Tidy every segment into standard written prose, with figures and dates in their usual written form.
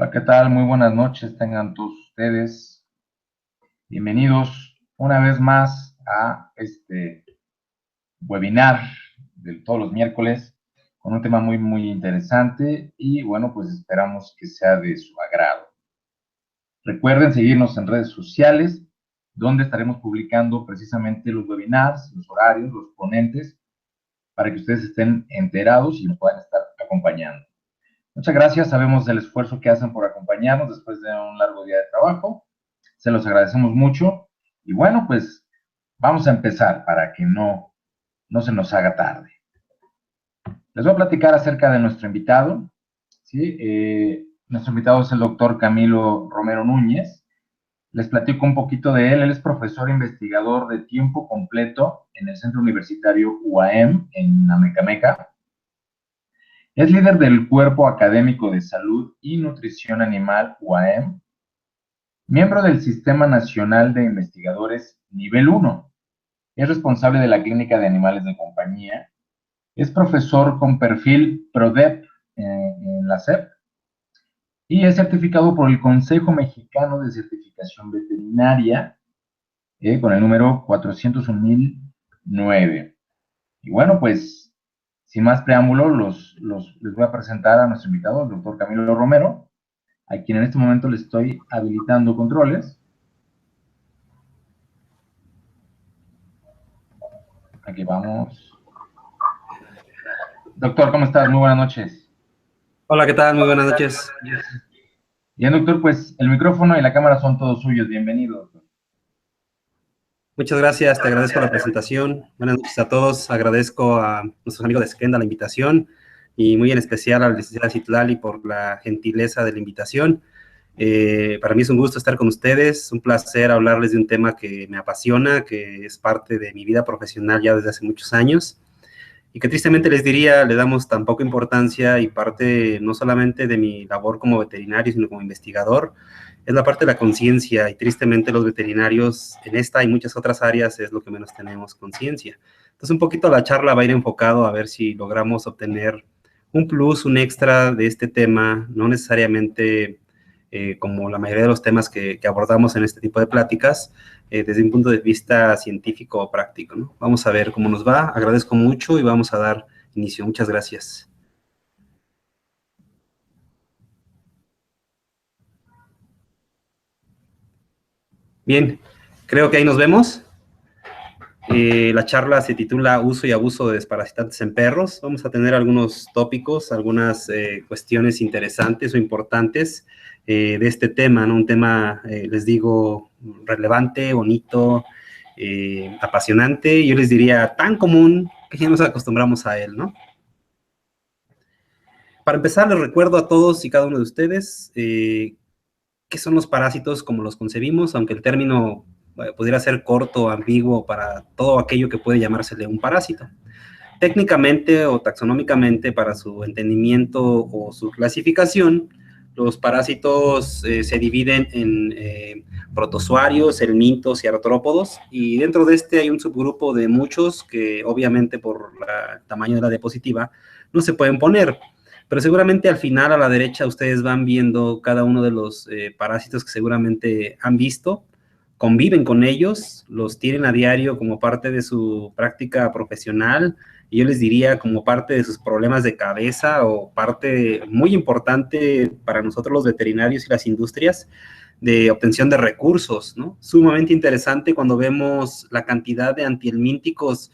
Hola, ¿qué tal? Muy buenas noches, tengan todos ustedes. Bienvenidos una vez más a este webinar de todos los miércoles con un tema muy interesante y bueno, pues esperamos que sea de su agrado. Recuerden seguirnos en redes sociales, donde estaremos publicando precisamente los webinars, los horarios, los ponentes, para que ustedes estén enterados y nos puedan estar acompañando. Muchas gracias, sabemos el esfuerzo que hacen por acompañarnos después de un largo día de trabajo. Se los agradecemos mucho. Y bueno, pues vamos a empezar para que no se nos haga tarde. Les voy a platicar acerca de nuestro invitado. ¿Sí? Nuestro invitado es el doctor Camilo Romero Núñez. Les platico un poquito de él. Él es profesor investigador de tiempo completo en el Centro Universitario UAM en Amecameca. Es líder del Cuerpo Académico de Salud y Nutrición Animal UAM, miembro del Sistema Nacional de Investigadores Nivel 1. Es responsable de la Clínica de Animales de Compañía. Es profesor con perfil PRODEP en la SEP y es certificado por el Consejo Mexicano de Certificación Veterinaria con el número 401.009. Y bueno, pues sin más preámbulo, les voy a presentar a nuestro invitado, el doctor Camilo Romero, a quien en este momento le estoy habilitando controles. Aquí vamos. Doctor, ¿cómo estás? Muy buenas noches. Hola, ¿qué tal? Muy buenas noches. Bien, doctor, pues el micrófono y la cámara son todos suyos. Bienvenido, doctor. Muchas gracias, te agradezco la presentación. Buenas noches a todos. Agradezco a nuestros amigos de Skenda la invitación y muy en especial a la licenciada Citlali por la gentileza de la invitación. Para mí es un gusto estar con ustedes, un placer hablarles de un tema que me apasiona, que es parte de mi vida profesional ya desde hace muchos años y que tristemente les diría, le damos tan poca importancia y parte no solamente de mi labor como veterinario, sino como investigador, es la parte de la conciencia y tristemente los veterinarios en esta y muchas otras áreas es lo que menos tenemos conciencia. Entonces un poquito la charla va a ir enfocado a ver si logramos obtener un plus, un extra de este tema, no necesariamente como la mayoría de los temas que abordamos en este tipo de pláticas, desde un punto de vista científico o práctico, ¿no? Vamos a ver cómo nos va, agradezco mucho y vamos a dar inicio. Muchas gracias. Bien, creo que ahí nos vemos. La charla se titula Uso y abuso de desparasitantes en perros. Vamos a tener algunos tópicos, algunas cuestiones interesantes o importantes de este tema, ¿no? Un tema, les digo, relevante, bonito, apasionante, yo les diría tan común que ya nos acostumbramos a él, ¿no? Para empezar, les recuerdo a todos y cada uno de ustedes qué son los parásitos como los concebimos, aunque el término pudiera ser corto o ambiguo para todo aquello que puede llamársele un parásito. Técnicamente o taxonómicamente, para su entendimiento o su clasificación, los parásitos se dividen en protozoarios, helmintos y artrópodos, y dentro de este hay un subgrupo de muchos que obviamente por el tamaño de la diapositiva no se pueden poner, pero seguramente al final a la derecha ustedes van viendo cada uno de los parásitos que seguramente han visto, conviven con ellos, los tienen a diario como parte de su práctica profesional, y yo les diría como parte de sus problemas de cabeza o parte muy importante para nosotros los veterinarios y las industrias de obtención de recursos, ¿no? Sumamente interesante cuando vemos la cantidad de antihelmínticos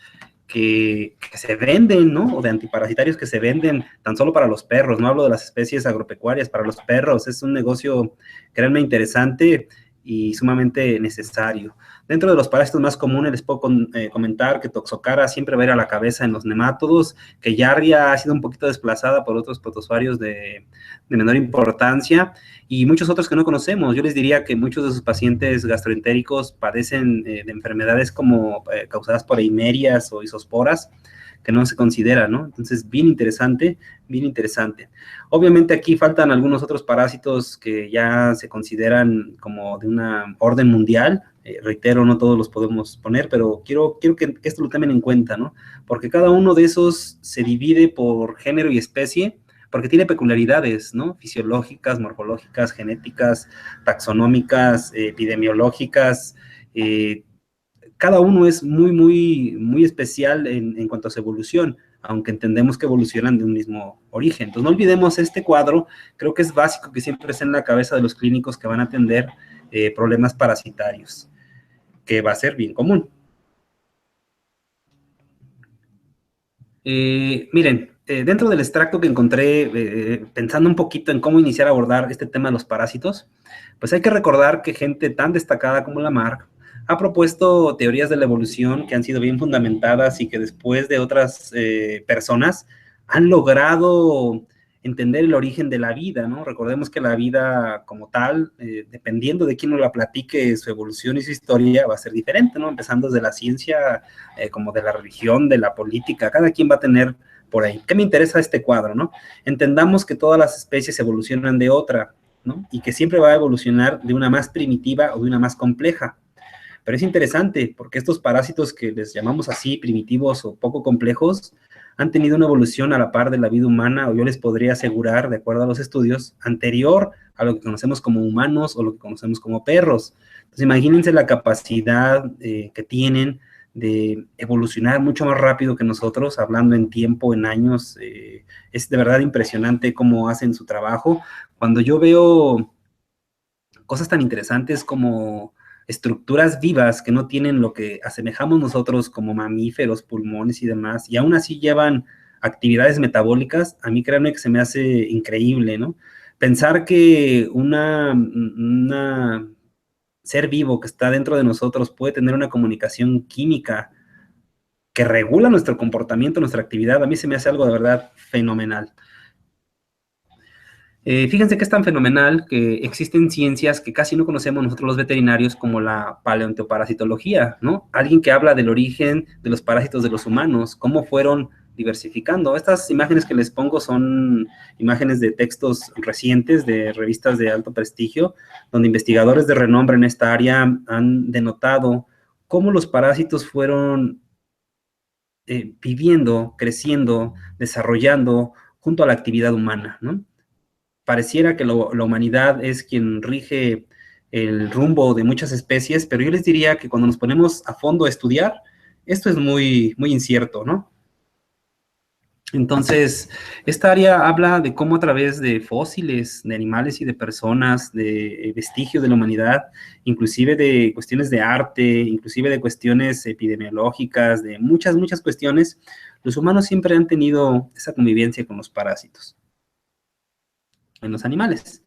que se venden, ¿no? O de antiparasitarios que se venden tan solo para los perros, no hablo de las especies agropecuarias, para los perros, es un negocio, créanme, interesante y sumamente necesario. Dentro de los parásitos más comunes les puedo comentar que Toxocara siempre va a ir a la cabeza en los nemátodos, que Giardia ha sido un poquito desplazada por otros protozoarios de menor importancia y muchos otros que no conocemos. Yo les diría que muchos de sus pacientes gastroentéricos padecen de enfermedades como causadas por eimerias o isosporas, que no se considera, ¿no? Entonces, bien interesante, bien interesante. Obviamente aquí faltan algunos otros parásitos que ya se consideran como de una orden mundial. Reitero, no todos los podemos poner, pero quiero que esto lo tomen en cuenta, ¿no? Porque cada uno de esos se divide por género y especie porque tiene peculiaridades, ¿no? Fisiológicas, morfológicas, genéticas, taxonómicas, epidemiológicas. Cada uno es muy especial en cuanto a su evolución, aunque entendemos que evolucionan de un mismo origen. Entonces, no olvidemos este cuadro. Creo que es básico que siempre esté en la cabeza de los clínicos que van a atender problemas parasitarios, que va a ser bien común. Miren, dentro del extracto que encontré, pensando un poquito en cómo iniciar a abordar este tema de los parásitos, pues hay que recordar que gente tan destacada como Lamarck ha propuesto teorías de la evolución que han sido bien fundamentadas y que después de otras personas han logrado entender el origen de la vida, ¿no? Recordemos que la vida como tal, dependiendo de quién nos la platique, su evolución y su historia va a ser diferente, ¿no? Empezando desde la ciencia, como de la religión, de la política, cada quien va a tener por ahí. ¿Qué me interesa este cuadro, no? Entendamos que todas las especies evolucionan de otra, ¿no? Y que siempre va a evolucionar de una más primitiva o de una más compleja. Pero es interesante porque estos parásitos que les llamamos así, primitivos o poco complejos, han tenido una evolución a la par de la vida humana, o yo les podría asegurar, de acuerdo a los estudios, anterior a lo que conocemos como humanos o lo que conocemos como perros. Entonces, imagínense la capacidad que tienen de evolucionar mucho más rápido que nosotros, hablando en tiempo, en años. Es de verdad impresionante cómo hacen su trabajo. Cuando yo veo cosas tan interesantes como estructuras vivas que no tienen lo que asemejamos nosotros como mamíferos, pulmones y demás, y aún así llevan actividades metabólicas, a mí créanme que se me hace increíble, ¿no? Pensar que una ser vivo que está dentro de nosotros puede tener una comunicación química que regula nuestro comportamiento, nuestra actividad, a mí se me hace algo de verdad fenomenal. Fíjense que es tan fenomenal que existen ciencias que casi no conocemos nosotros los veterinarios, como la paleontoparasitología, ¿no? Alguien que habla del origen de los parásitos de los humanos, cómo fueron diversificando. Estas imágenes que les pongo son imágenes de textos recientes de revistas de alto prestigio, donde investigadores de renombre en esta área han denotado cómo los parásitos fueron viviendo, creciendo, desarrollando junto a la actividad humana, ¿no? Pareciera que la humanidad es quien rige el rumbo de muchas especies, pero yo les diría que cuando nos ponemos a fondo a estudiar, esto es muy incierto, ¿no? Entonces, esta área habla de cómo a través de fósiles, de animales y de personas, de vestigios de la humanidad, inclusive de cuestiones de arte, inclusive de cuestiones epidemiológicas, de muchas cuestiones, los humanos siempre han tenido esa convivencia con los parásitos en los animales.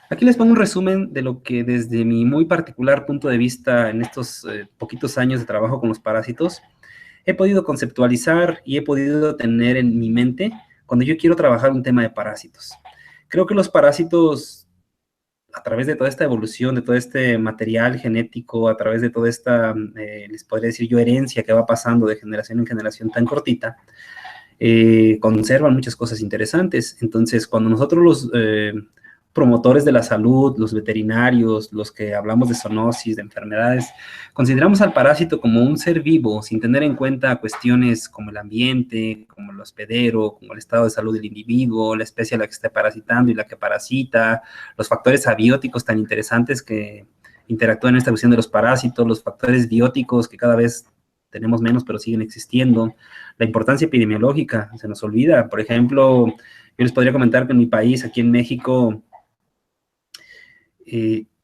Aquí les pongo un resumen de lo que desde mi muy particular punto de vista en estos poquitos años de trabajo con los parásitos, he podido conceptualizar y he podido tener en mi mente cuando yo quiero trabajar un tema de parásitos. Creo que los parásitos, a través de toda esta evolución, de todo este material genético, a través de toda esta, les podría decir yo, herencia que va pasando de generación en generación tan cortita, conservan muchas cosas interesantes. Entonces, cuando nosotros los promotores de la salud, los veterinarios, los que hablamos de zoonosis, de enfermedades, consideramos al parásito como un ser vivo, sin tener en cuenta cuestiones como el ambiente, como el hospedero, como el estado de salud del individuo, la especie a la que está parasitando y la que parasita, los factores abióticos tan interesantes que interactúan en esta cuestión de los parásitos, los factores bióticos que cada vez tenemos menos, pero siguen existiendo, la importancia epidemiológica, se nos olvida. Por ejemplo, yo les podría comentar que en mi país, aquí en México,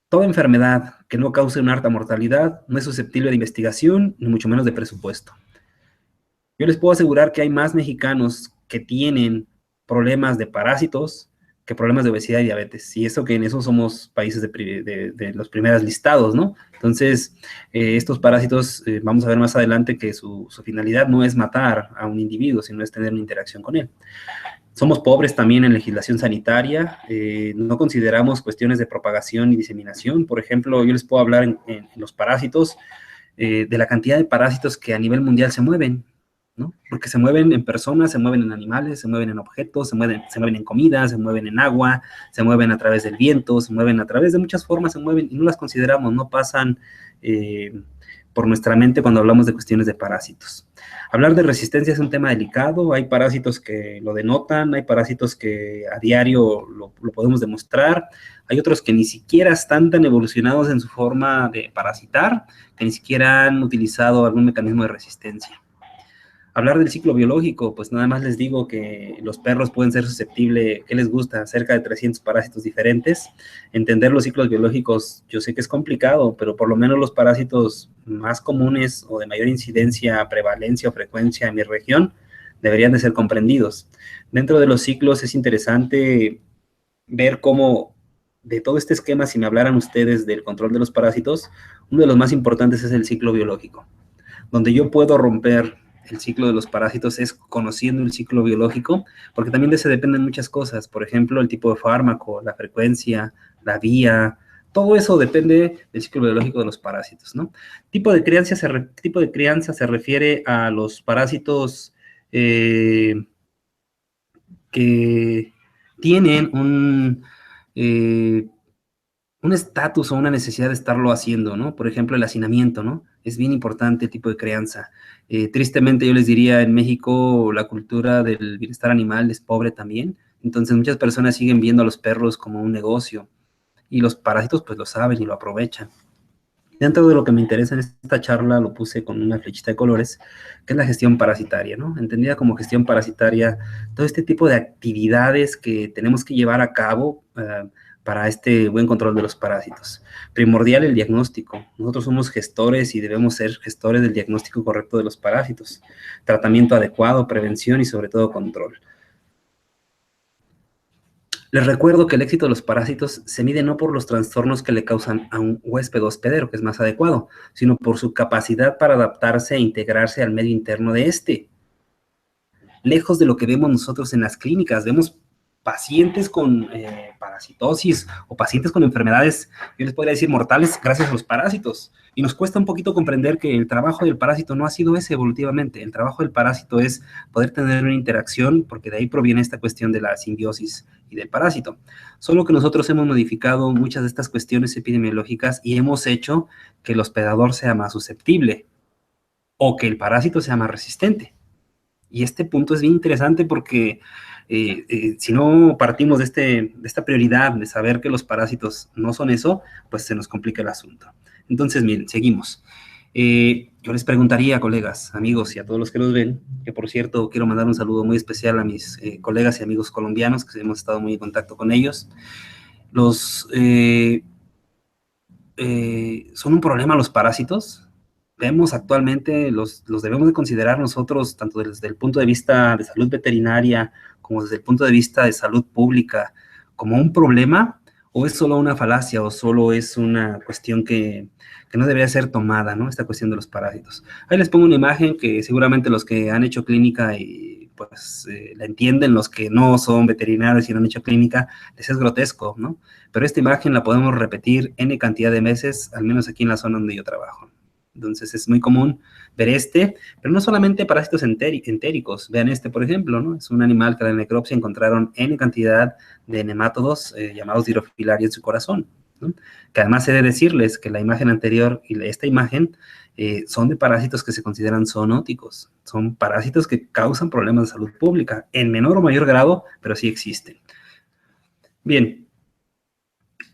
toda enfermedad que no cause una alta mortalidad no es susceptible de investigación, ni mucho menos de presupuesto. Yo les puedo asegurar que hay más mexicanos que tienen problemas de parásitos que problemas de obesidad y diabetes. Y eso que en eso somos países de los primeros listados, ¿no? Entonces, estos parásitos, vamos a ver más adelante que su finalidad no es matar a un individuo, sino es tener una interacción con él. Somos pobres también en legislación sanitaria, no consideramos cuestiones de propagación y diseminación. Por ejemplo, yo les puedo hablar en los parásitos, de la cantidad de parásitos que a nivel mundial se mueven, ¿no? Porque se mueven en personas, se mueven en animales, se mueven en objetos, se mueven en comida, se mueven en agua, se mueven a través del viento, se mueven a través de muchas formas, se mueven y no las consideramos, no pasan por nuestra mente cuando hablamos de cuestiones de parásitos. Hablar de resistencia es un tema delicado, hay parásitos que lo denotan, hay parásitos que a diario lo podemos demostrar, hay otros que ni siquiera están tan evolucionados en su forma de parasitar, que ni siquiera han utilizado algún mecanismo de resistencia. Hablar del ciclo biológico, pues nada más les digo que los perros pueden ser susceptibles, ¿qué les gusta? Cerca de 300 parásitos diferentes. Entender los ciclos biológicos, yo sé que es complicado, pero por lo menos los parásitos más comunes o de mayor incidencia, prevalencia o frecuencia en mi región deberían de ser comprendidos. Dentro de los ciclos es interesante ver cómo de todo este esquema, si me hablaran ustedes del control de los parásitos, uno de los más importantes es el ciclo biológico. Donde yo puedo romper el ciclo de los parásitos es conociendo el ciclo biológico, porque también de ese dependen muchas cosas, por ejemplo, el tipo de fármaco, la frecuencia, la vía, todo eso depende del ciclo biológico de los parásitos, ¿no? Tipo de crianza se refiere a los parásitos que tienen un estatus o una necesidad de estarlo haciendo, ¿no? Por ejemplo, el hacinamiento, ¿no? Es bien importante el tipo de crianza. Tristemente, yo les diría, en México la cultura del bienestar animal es pobre también. Entonces, muchas personas siguen viendo a los perros como un negocio y los parásitos pues lo saben y lo aprovechan. Dentro de lo que me interesa en esta charla, lo puse con una flechita de colores, que es la gestión parasitaria, ¿no? Entendida como gestión parasitaria, todo este tipo de actividades que tenemos que llevar a cabo para este buen control de los parásitos. Primordial el diagnóstico. Nosotros somos gestores y debemos ser gestores del diagnóstico correcto de los parásitos. Tratamiento adecuado, prevención y sobre todo control. Les recuerdo que el éxito de los parásitos se mide no por los trastornos que le causan a un huésped o hospedero, que es más adecuado, sino por su capacidad para adaptarse e integrarse al medio interno de este. Lejos de lo que vemos nosotros en las clínicas, vemos pacientes con parasitosis o pacientes con enfermedades, yo les podría decir mortales, gracias a los parásitos. Y nos cuesta un poquito comprender que el trabajo del parásito no ha sido ese evolutivamente. El trabajo del parásito es poder tener una interacción, porque de ahí proviene esta cuestión de la simbiosis y del parásito. Solo que nosotros hemos modificado muchas de estas cuestiones epidemiológicas y hemos hecho que el hospedador sea más susceptible o que el parásito sea más resistente. Y este punto es bien interesante porque si no partimos de esta prioridad de saber que los parásitos no son eso, pues se nos complica el asunto. Entonces, miren, seguimos. Yo les preguntaría, colegas, amigos y a todos los que nos ven, que por cierto quiero mandar un saludo muy especial a mis colegas y amigos colombianos, que hemos estado muy en contacto con ellos. ¿Son un problema los parásitos? Vemos actualmente, los debemos de considerar nosotros, tanto desde el punto de vista de salud veterinaria, como desde el punto de vista de salud pública, como un problema, o es solo una falacia, o solo es una cuestión que no debería ser tomada, ¿no? Esta cuestión de los parásitos. Ahí les pongo una imagen que seguramente los que han hecho clínica y pues la entienden, los que no son veterinarios y no han hecho clínica, les es grotesco, ¿no? Pero esta imagen la podemos repetir N cantidad de veces, al menos aquí en la zona donde yo trabajo. Entonces es muy común ver pero no solamente parásitos entéricos. Vean este, por ejemplo, ¿no? Es un animal que en la necropsia encontraron N cantidad de nemátodos llamados Dirofilaria en su corazón, ¿no? Que además he de decirles que la imagen anterior y esta imagen son de parásitos que se consideran zoonóticos. Son parásitos que causan problemas de salud pública, en menor o mayor grado, pero sí existen. Bien.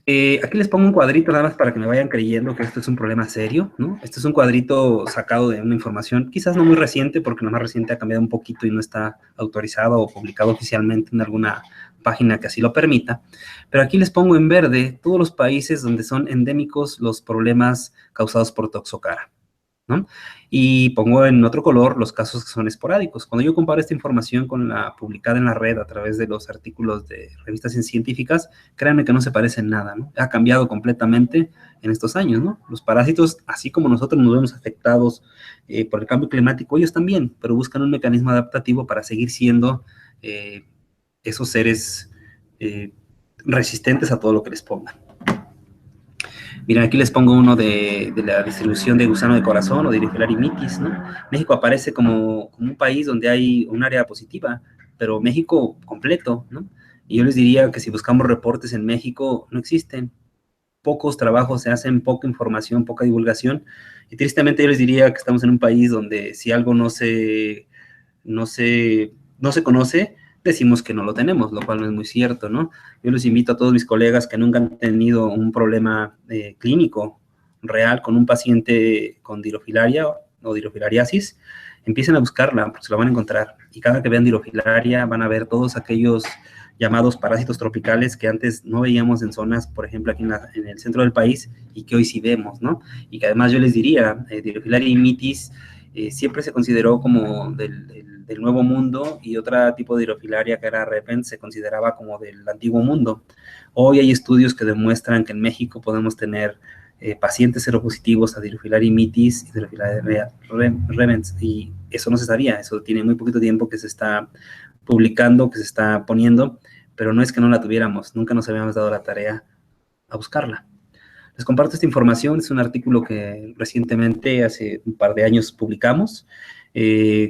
Aquí les pongo un cuadrito nada más para que me vayan creyendo que esto es un problema serio, ¿no? Este es un cuadrito sacado de una información, quizás no muy reciente, porque lo más reciente ha cambiado un poquito y no está autorizado o publicado oficialmente en alguna página que así lo permita. Pero aquí les pongo en verde todos los países donde son endémicos los problemas causados por Toxocara, ¿no? Y pongo en otro color los casos que son esporádicos. Cuando yo comparo esta información con la publicada en la red a través de los artículos de revistas científicas, créanme que no se parecen nada, ¿no? Ha cambiado completamente en estos años, ¿no? Los parásitos, así como nosotros nos vemos afectados por el cambio climático, ellos también, pero buscan un mecanismo adaptativo para seguir siendo esos seres resistentes a todo lo que les pongan. Miren, aquí les pongo uno de la distribución de gusano de corazón o de Dirifilariamitis, ¿no? México aparece como un país donde hay un área positiva, pero México completo, ¿no? Y yo les diría que si buscamos reportes en México, no existen. pocos trabajos se hacen, poca información, poca divulgación, y tristemente yo les diría que estamos en un país donde si algo no se conoce, decimos que no lo tenemos, lo cual no es muy cierto, ¿no? Yo les invito a todos mis colegas que nunca han tenido un problema clínico real con un paciente con dirofilaria o dirofilariasis, empiecen a buscarla, porque se la van a encontrar. Y cada que vean dirofilaria van a ver todos aquellos llamados parásitos tropicales que antes no veíamos en zonas, por ejemplo, aquí en el centro del país, y que hoy sí vemos, ¿no? Y que además yo les diría, dirofilaria imitis siempre se consideró como del nuevo mundo, y otro tipo de dirofilaria que era repens se consideraba como del antiguo mundo. Hoy hay estudios que demuestran que en México podemos tener pacientes seropositivos a dirofilaria imitis y dirofilaria repens, y eso no se sabía, eso tiene muy poquito tiempo que se está publicando, que se está poniendo, pero no es que no la tuviéramos, nunca nos habíamos dado la tarea a buscarla. Les comparto esta información, es un artículo que recientemente, hace un par de años, publicamos,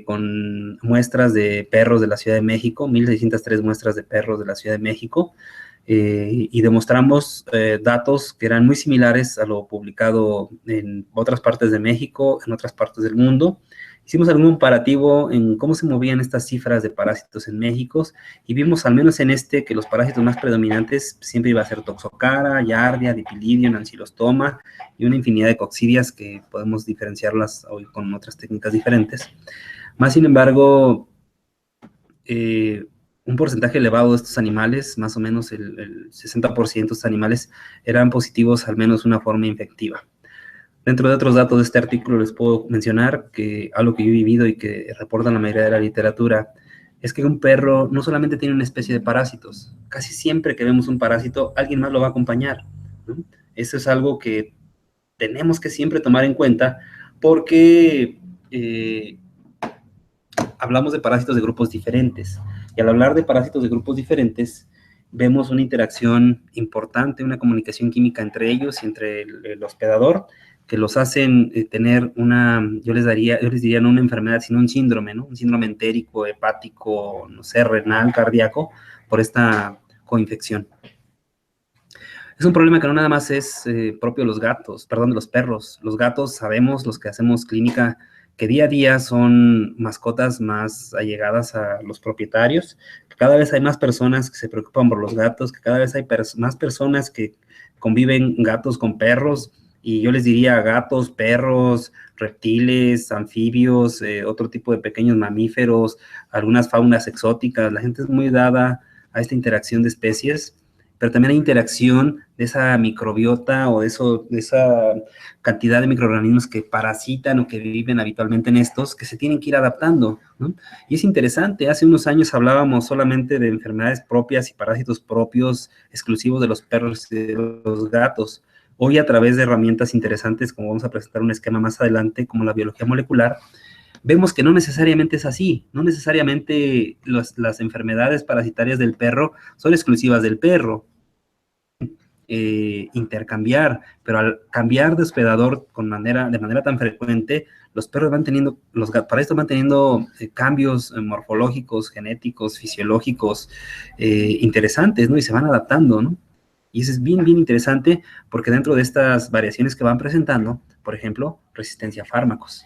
con muestras de perros de la Ciudad de México, 1,603 muestras de perros de la Ciudad de México, y demostramos datos que eran muy similares a lo publicado en otras partes de México, en otras partes del mundo. Hicimos algún comparativo en cómo se movían estas cifras de parásitos en México, y vimos, al menos en este, que los parásitos más predominantes siempre iba a ser Toxocara, Giardia, Dipilidium, Ancylostoma y una infinidad de coccidias que podemos diferenciarlas hoy con otras técnicas diferentes. Más sin embargo, un porcentaje elevado de estos animales, más o menos el 60% de estos animales, eran positivos al menos de una forma infectiva. Dentro de otros datos de este artículo les puedo mencionar que algo que yo he vivido y que reportan la mayoría de la literatura es que un perro no solamente tiene una especie de parásitos, casi siempre que vemos un parásito, alguien más lo va a acompañar, ¿no? Eso es algo que tenemos que siempre tomar en cuenta, porque hablamos de parásitos de grupos diferentes, y al hablar de parásitos de grupos diferentes, vemos una interacción importante, una comunicación química entre ellos y entre el hospedador, que los hacen tener yo les diría no una enfermedad, sino un síndrome, ¿no? Un síndrome entérico, hepático, no sé, renal, cardíaco, por esta coinfección. Es un problema que no nada más es propio de los perros. Los gatos, sabemos, los que hacemos clínica, que día a día son mascotas más allegadas a los propietarios, que cada vez hay más personas que se preocupan por los gatos, que cada vez hay más personas que conviven gatos con perros, y yo les diría gatos, perros, reptiles, anfibios, otro tipo de pequeños mamíferos, algunas faunas exóticas. La gente es muy dada a esta interacción de especies, pero también hay interacción de esa microbiota o de esa cantidad de microorganismos que parasitan o que viven habitualmente en estos, que se tienen que ir adaptando, ¿no? Y es interesante, hace unos años hablábamos solamente de enfermedades propias y parásitos propios exclusivos de los perros y de los gatos. Hoy, a través de herramientas interesantes, como vamos a presentar un esquema más adelante, como la biología molecular, vemos que no necesariamente es así, no necesariamente las enfermedades parasitarias del perro son exclusivas del perro. Intercambiar, pero al cambiar de hospedador de manera tan frecuente, los parásitos van teniendo cambios morfológicos, genéticos, fisiológicos interesantes, ¿no? Y se van adaptando, ¿no? Y eso es bien, bien interesante, porque dentro de estas variaciones que van presentando, por ejemplo, resistencia a fármacos.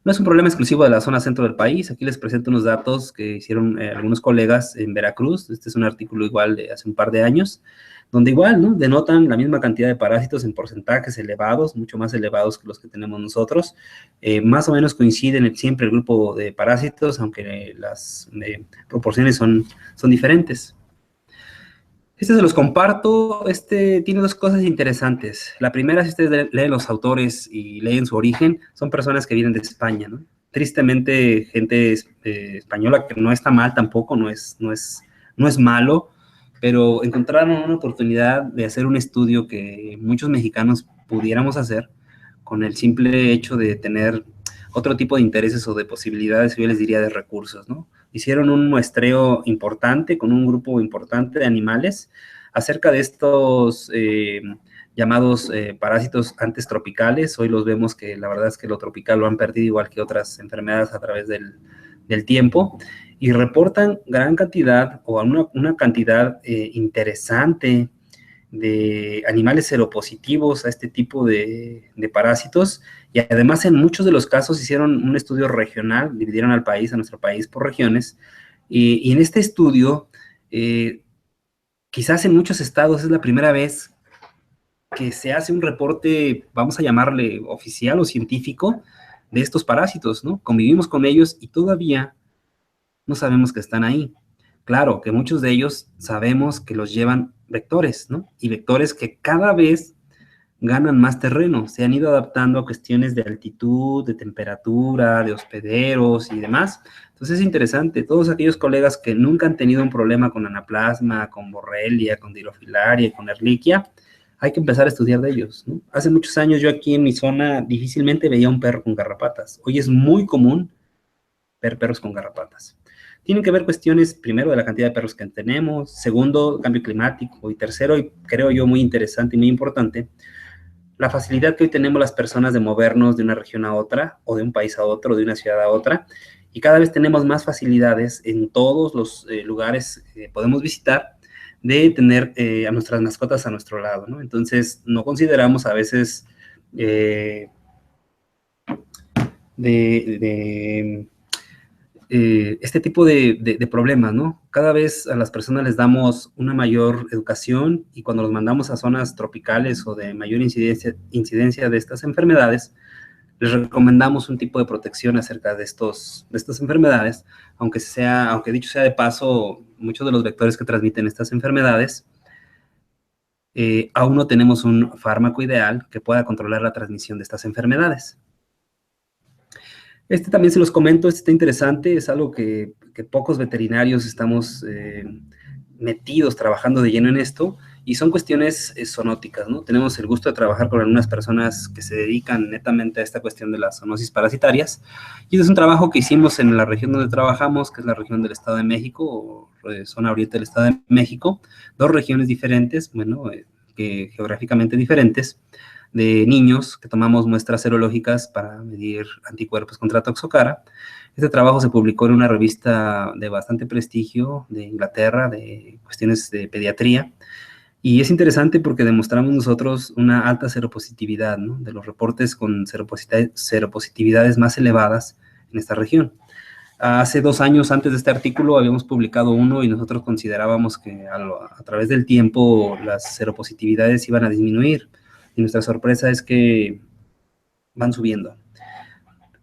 No es un problema exclusivo de la zona centro del país. Aquí les presento unos datos que hicieron algunos colegas en Veracruz. Este es un artículo igual de hace un par de años, donde igual, ¿no?, denotan la misma cantidad de parásitos en porcentajes elevados, mucho más elevados que los que tenemos nosotros. Más o menos coinciden siempre el grupo de parásitos, aunque las proporciones son diferentes. Este se los comparto. Este tiene dos cosas interesantes. La primera, si ustedes leen los autores y leen su origen, son personas que vienen de España, ¿no? Tristemente, gente española, que no está mal tampoco, no es malo, pero encontraron una oportunidad de hacer un estudio que muchos mexicanos pudiéramos hacer, con el simple hecho de tener otro tipo de intereses o de posibilidades, yo les diría de recursos, ¿no? Hicieron un muestreo importante con un grupo importante de animales acerca de estos llamados parásitos antes tropicales. Hoy los vemos que la verdad es que lo tropical lo han perdido, igual que otras enfermedades a través del tiempo, y reportan gran cantidad o una cantidad interesante de animales seropositivos a este tipo de parásitos, y además en muchos de los casos hicieron un estudio regional, dividieron al país, a nuestro país, por regiones, y en este estudio, quizás en muchos estados es la primera vez que se hace un reporte, vamos a llamarle oficial o científico, de estos parásitos, ¿no? Convivimos con ellos y todavía no sabemos que están ahí. Claro que muchos de ellos sabemos que los llevan vectores, ¿no? Y vectores que cada vez ganan más terreno, se han ido adaptando a cuestiones de altitud, de temperatura, de hospederos y demás. Entonces es interesante, todos aquellos colegas que nunca han tenido un problema con anaplasma, con borrelia, con dirofilaria, con ehrlichia, hay que empezar a estudiar de ellos, ¿no? Hace muchos años yo aquí en mi zona difícilmente veía un perro con garrapatas. Hoy es muy común ver perros con garrapatas. Tienen que ver cuestiones, primero, de la cantidad de perros que tenemos, segundo, cambio climático, y tercero, y creo yo muy interesante y muy importante, la facilidad que hoy tenemos las personas de movernos de una región a otra, o de un país a otro, de una ciudad a otra, y cada vez tenemos más facilidades en todos los lugares que podemos visitar, de tener a nuestras mascotas a nuestro lado, ¿no? Entonces, no consideramos a veces este tipo de problemas, ¿no? Cada vez a las personas les damos una mayor educación, y cuando los mandamos a zonas tropicales o de mayor incidencia de estas enfermedades, les recomendamos un tipo de protección acerca de estas enfermedades, aunque dicho sea de paso, muchos de los vectores que transmiten estas enfermedades, aún no tenemos un fármaco ideal que pueda controlar la transmisión de estas enfermedades. Este también se los comento, este está interesante, es algo que pocos veterinarios estamos metidos, trabajando de lleno en esto, y son cuestiones zoonóticas, ¿no? Tenemos el gusto de trabajar con algunas personas que se dedican netamente a esta cuestión de las zoonosis parasitarias, y es un trabajo que hicimos en la región donde trabajamos, que es la región del Estado de México, o zona oriente del Estado de México, dos regiones diferentes, bueno, que geográficamente diferentes, de niños que tomamos muestras serológicas para medir anticuerpos contra Toxocara. Este trabajo se publicó en una revista de bastante prestigio de Inglaterra, de cuestiones de pediatría, y es interesante porque demostramos nosotros una alta seropositividad, ¿no? De los reportes con seropositividades más elevadas en esta región. Hace 2 años antes de este artículo habíamos publicado uno, y nosotros considerábamos que a través del tiempo las seropositividades iban a disminuir, y nuestra sorpresa es que van subiendo.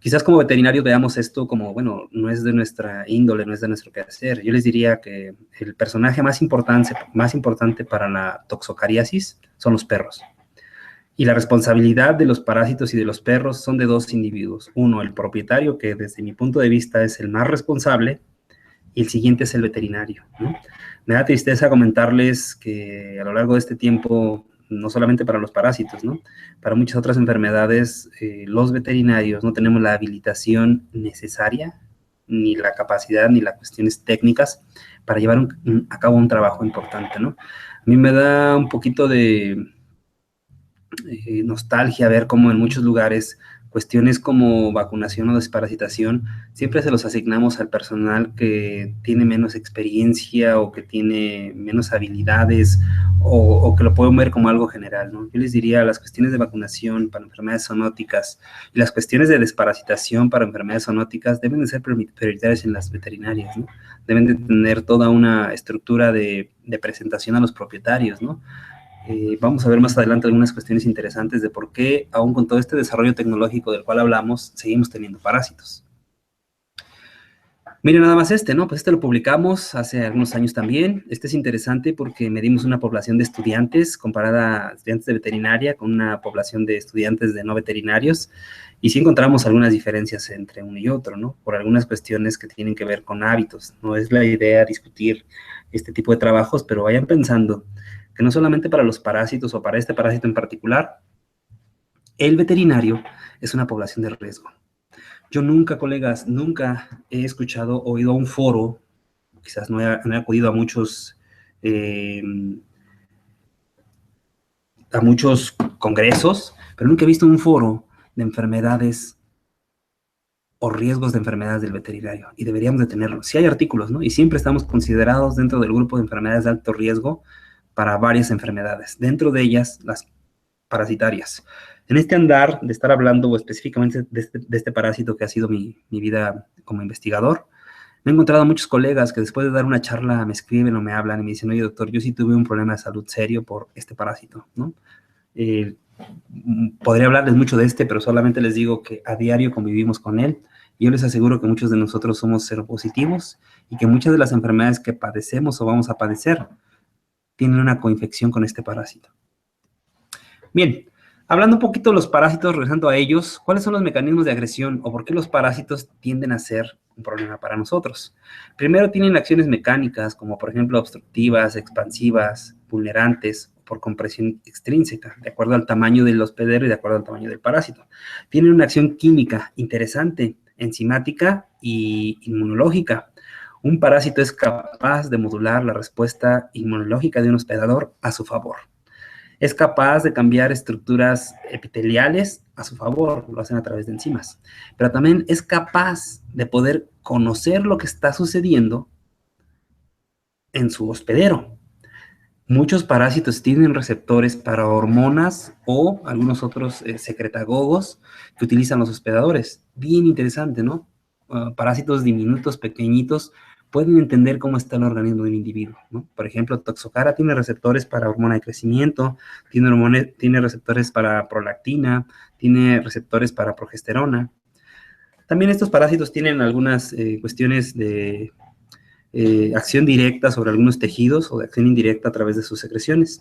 Quizás como veterinarios veamos esto como, bueno, no es de nuestra índole, no es de nuestro quehacer. Yo les diría que el personaje más importante para la toxocariasis son los perros. Y la responsabilidad de los parásitos y de los perros son de 2 individuos. Uno, el propietario, que desde mi punto de vista es el más responsable, y el siguiente es el veterinario, ¿no? Me da tristeza comentarles que a lo largo de este tiempo, no solamente para los parásitos, ¿no? Para muchas otras enfermedades, los veterinarios no tenemos la habilitación necesaria, ni la capacidad, ni las cuestiones técnicas para llevar a cabo un trabajo importante, ¿no? A mí me da un poquito de nostalgia ver cómo en muchos lugares cuestiones como vacunación o desparasitación siempre se los asignamos al personal que tiene menos experiencia, o que tiene menos habilidades, o que lo pueden ver como algo general, ¿no? Yo les diría, las cuestiones de vacunación para enfermedades zoonóticas y las cuestiones de desparasitación para enfermedades zoonóticas deben de ser prioritarias en las veterinarias, ¿no? Deben de tener toda una estructura de presentación a los propietarios, ¿no? Vamos a ver más adelante algunas cuestiones interesantes de por qué, aún con todo este desarrollo tecnológico del cual hablamos, seguimos teniendo parásitos. Miren nada más ¿no? Pues este lo publicamos hace algunos años también. Este es interesante porque medimos una población de estudiantes comparada a estudiantes de veterinaria con una población de estudiantes de no veterinarios, y sí encontramos algunas diferencias entre uno y otro, ¿no? Por algunas cuestiones que tienen que ver con hábitos. No es la idea discutir este tipo de trabajos, pero vayan pensando que no solamente para los parásitos o para este parásito en particular, el veterinario es una población de riesgo. Yo nunca, colegas, nunca he escuchado o ido a un foro, quizás no he acudido a muchos congresos, pero nunca he visto un foro de enfermedades o riesgos de enfermedades del veterinario, y deberíamos de tenerlo. Sí hay artículos, ¿no? Y siempre estamos considerados dentro del grupo de enfermedades de alto riesgo para varias enfermedades, dentro de ellas las parasitarias. En este andar de estar hablando específicamente de este parásito que ha sido mi vida como investigador, me he encontrado muchos colegas que después de dar una charla me escriben o me hablan y me dicen, oye, doctor, yo sí tuve un problema de salud serio por este parásito, ¿no? Podría hablarles mucho de pero solamente les digo que a diario convivimos con él. Y yo les aseguro que muchos de nosotros somos seropositivos y que muchas de las enfermedades que padecemos o vamos a padecer tienen una coinfección con este parásito. Bien, hablando un poquito de los parásitos, regresando a ellos, ¿cuáles son los mecanismos de agresión o por qué los parásitos tienden a ser un problema para nosotros? Primero, tienen acciones mecánicas, como por ejemplo obstructivas, expansivas, vulnerantes, por compresión extrínseca, de acuerdo al tamaño del hospedero y de acuerdo al tamaño del parásito. Tienen una acción química interesante, enzimática y inmunológica. Un parásito es capaz de modular la respuesta inmunológica de un hospedador a su favor. Es capaz de cambiar estructuras epiteliales a su favor, lo hacen a través de enzimas. Pero también es capaz de poder conocer lo que está sucediendo en su hospedero. Muchos parásitos tienen receptores para hormonas o algunos otros secretagogos que utilizan los hospedadores. Bien interesante, ¿no? Parásitos diminutos, pequeñitos, pueden entender cómo está el organismo de un individuo, ¿no? Por ejemplo, Toxocara tiene receptores para hormona de crecimiento, tiene receptores para prolactina, tiene receptores para progesterona. También estos parásitos tienen algunas cuestiones de acción directa sobre algunos tejidos o de acción indirecta a través de sus secreciones.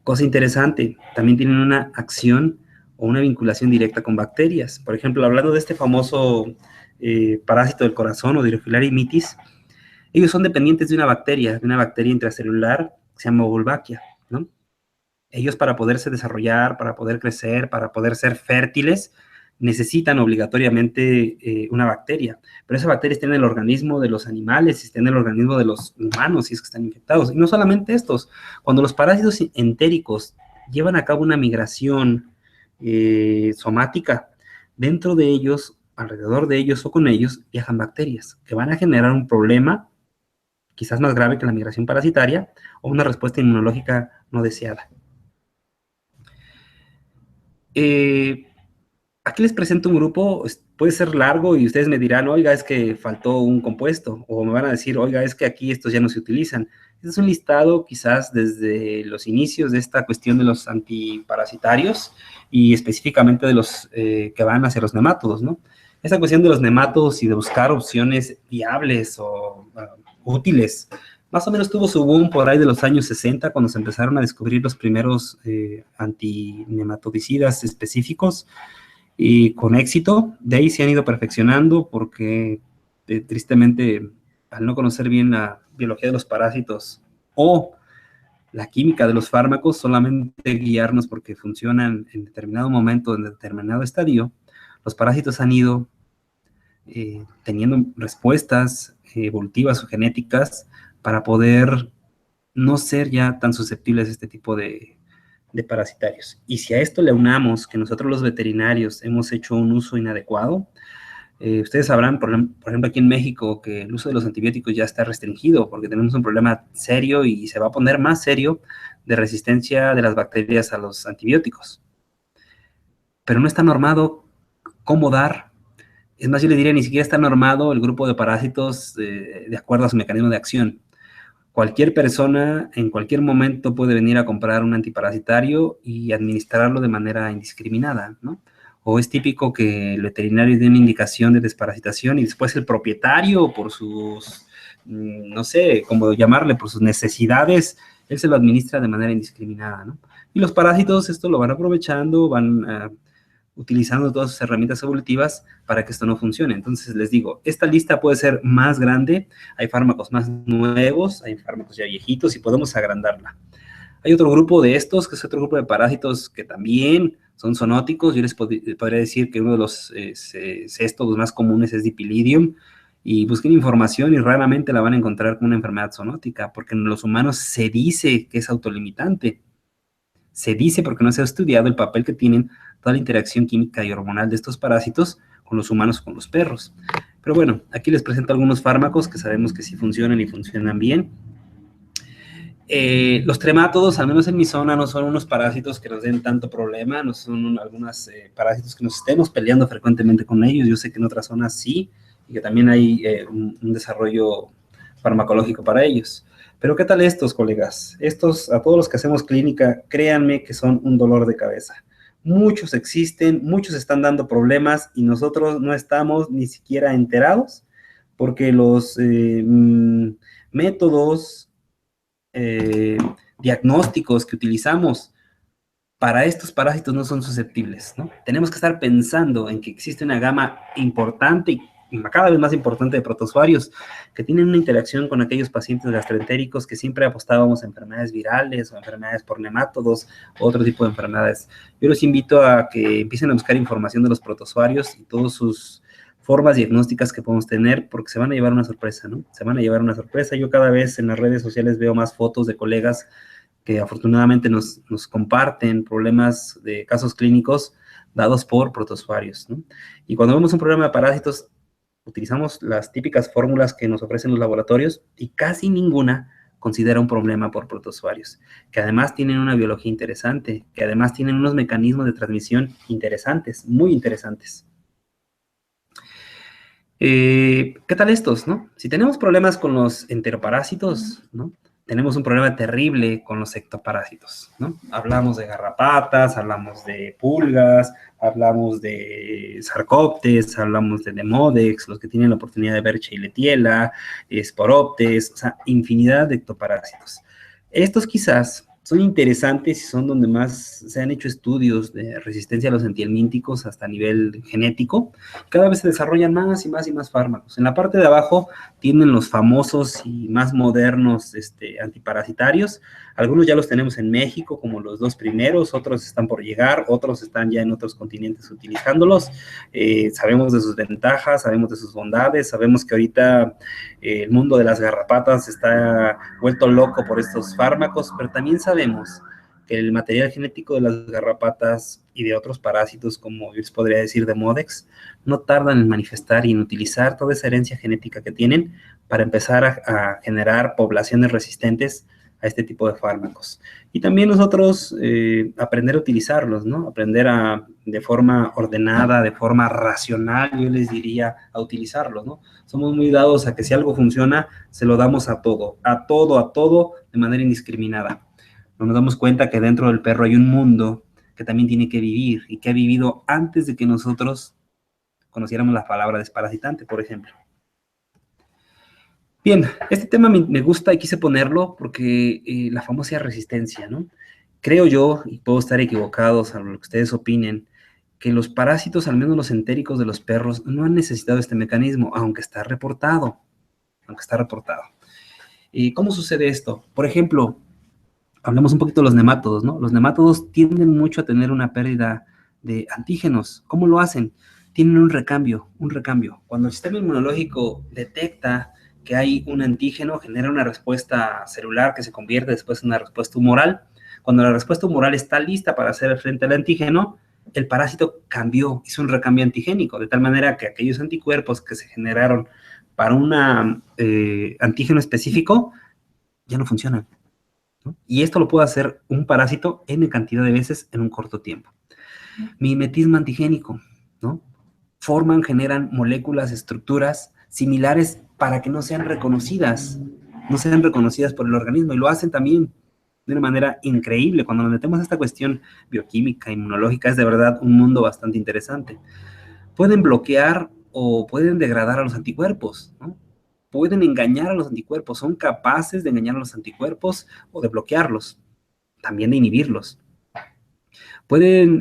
Cosa interesante, también tienen una acción o una vinculación directa con bacterias. Por ejemplo, hablando de este famoso parásito del corazón o Dirofilariamitis, ellos son dependientes de una bacteria intracelular que se llama Wolbachia, ¿no? Ellos para poderse desarrollar, para poder crecer, para poder ser fértiles, necesitan obligatoriamente una bacteria, pero esa bacteria está en el organismo de los animales, está en el organismo de los humanos, si es que están infectados. Y no solamente estos, cuando los parásitos entéricos llevan a cabo una migración somática, dentro de ellos, alrededor de ellos o con ellos, viajan bacterias que van a generar un problema quizás más grave que la migración parasitaria o una respuesta inmunológica no deseada. Aquí les presento un grupo, puede ser largo y ustedes me dirán, oiga, es que faltó un compuesto, o me van a decir, oiga, es que aquí estos ya no se utilizan. Este es un listado quizás desde los inicios de esta cuestión de los antiparasitarios y específicamente de los que van hacia los nemátodos, ¿no? Esta cuestión de los nemátodos y de buscar opciones viables o útiles, más o menos tuvo su boom por ahí de los años 60, cuando se empezaron a descubrir los primeros antinematodicidas específicos, y con éxito. De ahí se han ido perfeccionando porque tristemente al no conocer bien la biología de los parásitos o la química de los fármacos, solamente guiarnos porque funcionan en determinado momento, en determinado estadio, los parásitos han ido teniendo respuestas evolutivas o genéticas para poder no ser ya tan susceptibles a este tipo de parasitarios. Y si a esto le unamos que nosotros los veterinarios hemos hecho un uso inadecuado, ustedes sabrán, por ejemplo, aquí en México, que el uso de los antibióticos ya está restringido porque tenemos un problema serio y se va a poner más serio de resistencia de las bacterias a los antibióticos. Pero no está normado cómo dar. Es más, yo le diría, ni siquiera está normado el grupo de parásitos de acuerdo a su mecanismo de acción. Cualquier persona en cualquier momento puede venir a comprar un antiparasitario y administrarlo de manera indiscriminada, ¿no? O es típico que el veterinario dé una indicación de desparasitación y después el propietario, por sus, no sé cómo llamarle, por sus necesidades, él se lo administra de manera indiscriminada, ¿no? Y los parásitos esto lo van aprovechando, van utilizando todas sus herramientas evolutivas para que esto no funcione. Entonces, les digo, esta lista puede ser más grande, hay fármacos más nuevos, hay fármacos ya viejitos y podemos agrandarla. Hay otro grupo de estos, que es otro grupo de parásitos que también son zoonóticos. Yo les podría decir que uno de los cestos más comunes es Dipylidium, y busquen información y raramente la van a encontrar como una enfermedad zoonótica, porque en los humanos se dice que es autolimitante. Se dice porque no se ha estudiado el papel que tienen toda la interacción química y hormonal de estos parásitos con los humanos o con los perros. Pero bueno, aquí les presento algunos fármacos que sabemos que sí funcionan y funcionan bien. Los tremátodos, al menos en mi zona, no son unos parásitos que nos den tanto problema, no son algunos parásitos que nos estemos peleando frecuentemente con ellos. Yo sé que en otras zonas sí, y que también hay un desarrollo farmacológico para ellos. Pero ¿qué tal estos, colegas? Estos, a todos los que hacemos clínica, créanme que son un dolor de cabeza. Muchos existen, muchos están dando problemas y nosotros no estamos ni siquiera enterados porque los métodos diagnósticos que utilizamos para estos parásitos no son susceptibles, ¿no? Tenemos que estar pensando en que existe una gama importante y cada vez más importante de protozoarios que tienen una interacción con aquellos pacientes gastroentéricos que siempre apostábamos a enfermedades virales o enfermedades por nemátodos o otro tipo de enfermedades. Yo los invito a que empiecen a buscar información de los protozoarios y todas sus formas diagnósticas que podemos tener, porque se van a llevar una sorpresa, ¿no? Se van a llevar una sorpresa. Yo cada vez en las redes sociales veo más fotos de colegas que afortunadamente nos comparten problemas de casos clínicos dados por protozoarios, ¿no? Y cuando vemos un problema de parásitos, utilizamos las típicas fórmulas que nos ofrecen los laboratorios y casi ninguna considera un problema por protozoarios, que además tienen una biología interesante, que además tienen unos mecanismos de transmisión interesantes, muy interesantes. ¿Qué tal estos, no? Si tenemos problemas con los enteroparásitos, ¿no? Tenemos un problema terrible con los ectoparásitos, ¿no? Hablamos de garrapatas, hablamos de pulgas, hablamos de sarcoptes, hablamos de demodex, los que tienen la oportunidad de ver Escherichia, esporoptes, o sea, infinidad de ectoparásitos. Estos quizás son interesantes y son donde más se han hecho estudios de resistencia a los antihelmínticos hasta a nivel genético. Cada vez se desarrollan más y más y más fármacos. En la parte de abajo tienen los famosos y más modernos antiparasitarios. Algunos ya los tenemos en México, como los dos primeros, otros están por llegar, otros están ya en otros continentes utilizándolos. Sabemos de sus ventajas, sabemos de sus bondades, sabemos que ahorita el mundo de las garrapatas está vuelto loco por estos fármacos, pero también sabemos que el material genético de las garrapatas y de otros parásitos, como yo les podría decir de Modex, no tardan en manifestar y en utilizar toda esa herencia genética que tienen para empezar a generar poblaciones resistentes a este tipo de fármacos. Y también nosotros aprender a utilizarlos, ¿no? Aprender de forma ordenada, de forma racional, yo les diría, a utilizarlos, ¿no? Somos muy dados a que si algo funciona, se lo damos a todo, de manera indiscriminada. No nos damos cuenta que dentro del perro hay un mundo que también tiene que vivir y que ha vivido antes de que nosotros conociéramos la palabra desparasitante, por ejemplo. Bien, este tema me gusta y quise ponerlo porque la famosa resistencia, ¿no? Creo yo, y puedo estar equivocado, a lo que ustedes opinen, que los parásitos, al menos los entéricos de los perros, no han necesitado este mecanismo, aunque está reportado. ¿Y cómo sucede esto? Por ejemplo, hablamos un poquito de los nemátodos, ¿no? Los nemátodos tienden mucho a tener una pérdida de antígenos. ¿Cómo lo hacen? Tienen un recambio. Cuando el sistema inmunológico detecta que hay un antígeno, genera una respuesta celular que se convierte después en una respuesta humoral. Cuando la respuesta humoral está lista para hacer frente al antígeno, el parásito cambió, hizo un recambio antigénico, de tal manera que aquellos anticuerpos que se generaron para un antígeno específico ya no funcionan, ¿no? Y esto lo puede hacer un parásito N cantidad de veces en un corto tiempo. Mimetismo antigénico, ¿no? Generan moléculas, estructuras similares para que no sean reconocidas por el organismo, y lo hacen también de una manera increíble. Cuando nos metemos a esta cuestión bioquímica, inmunológica, es de verdad un mundo bastante interesante. Pueden bloquear o pueden degradar a los anticuerpos, ¿no? Pueden engañar a los anticuerpos, son capaces de engañar a los anticuerpos o de bloquearlos, también de inhibirlos. Pueden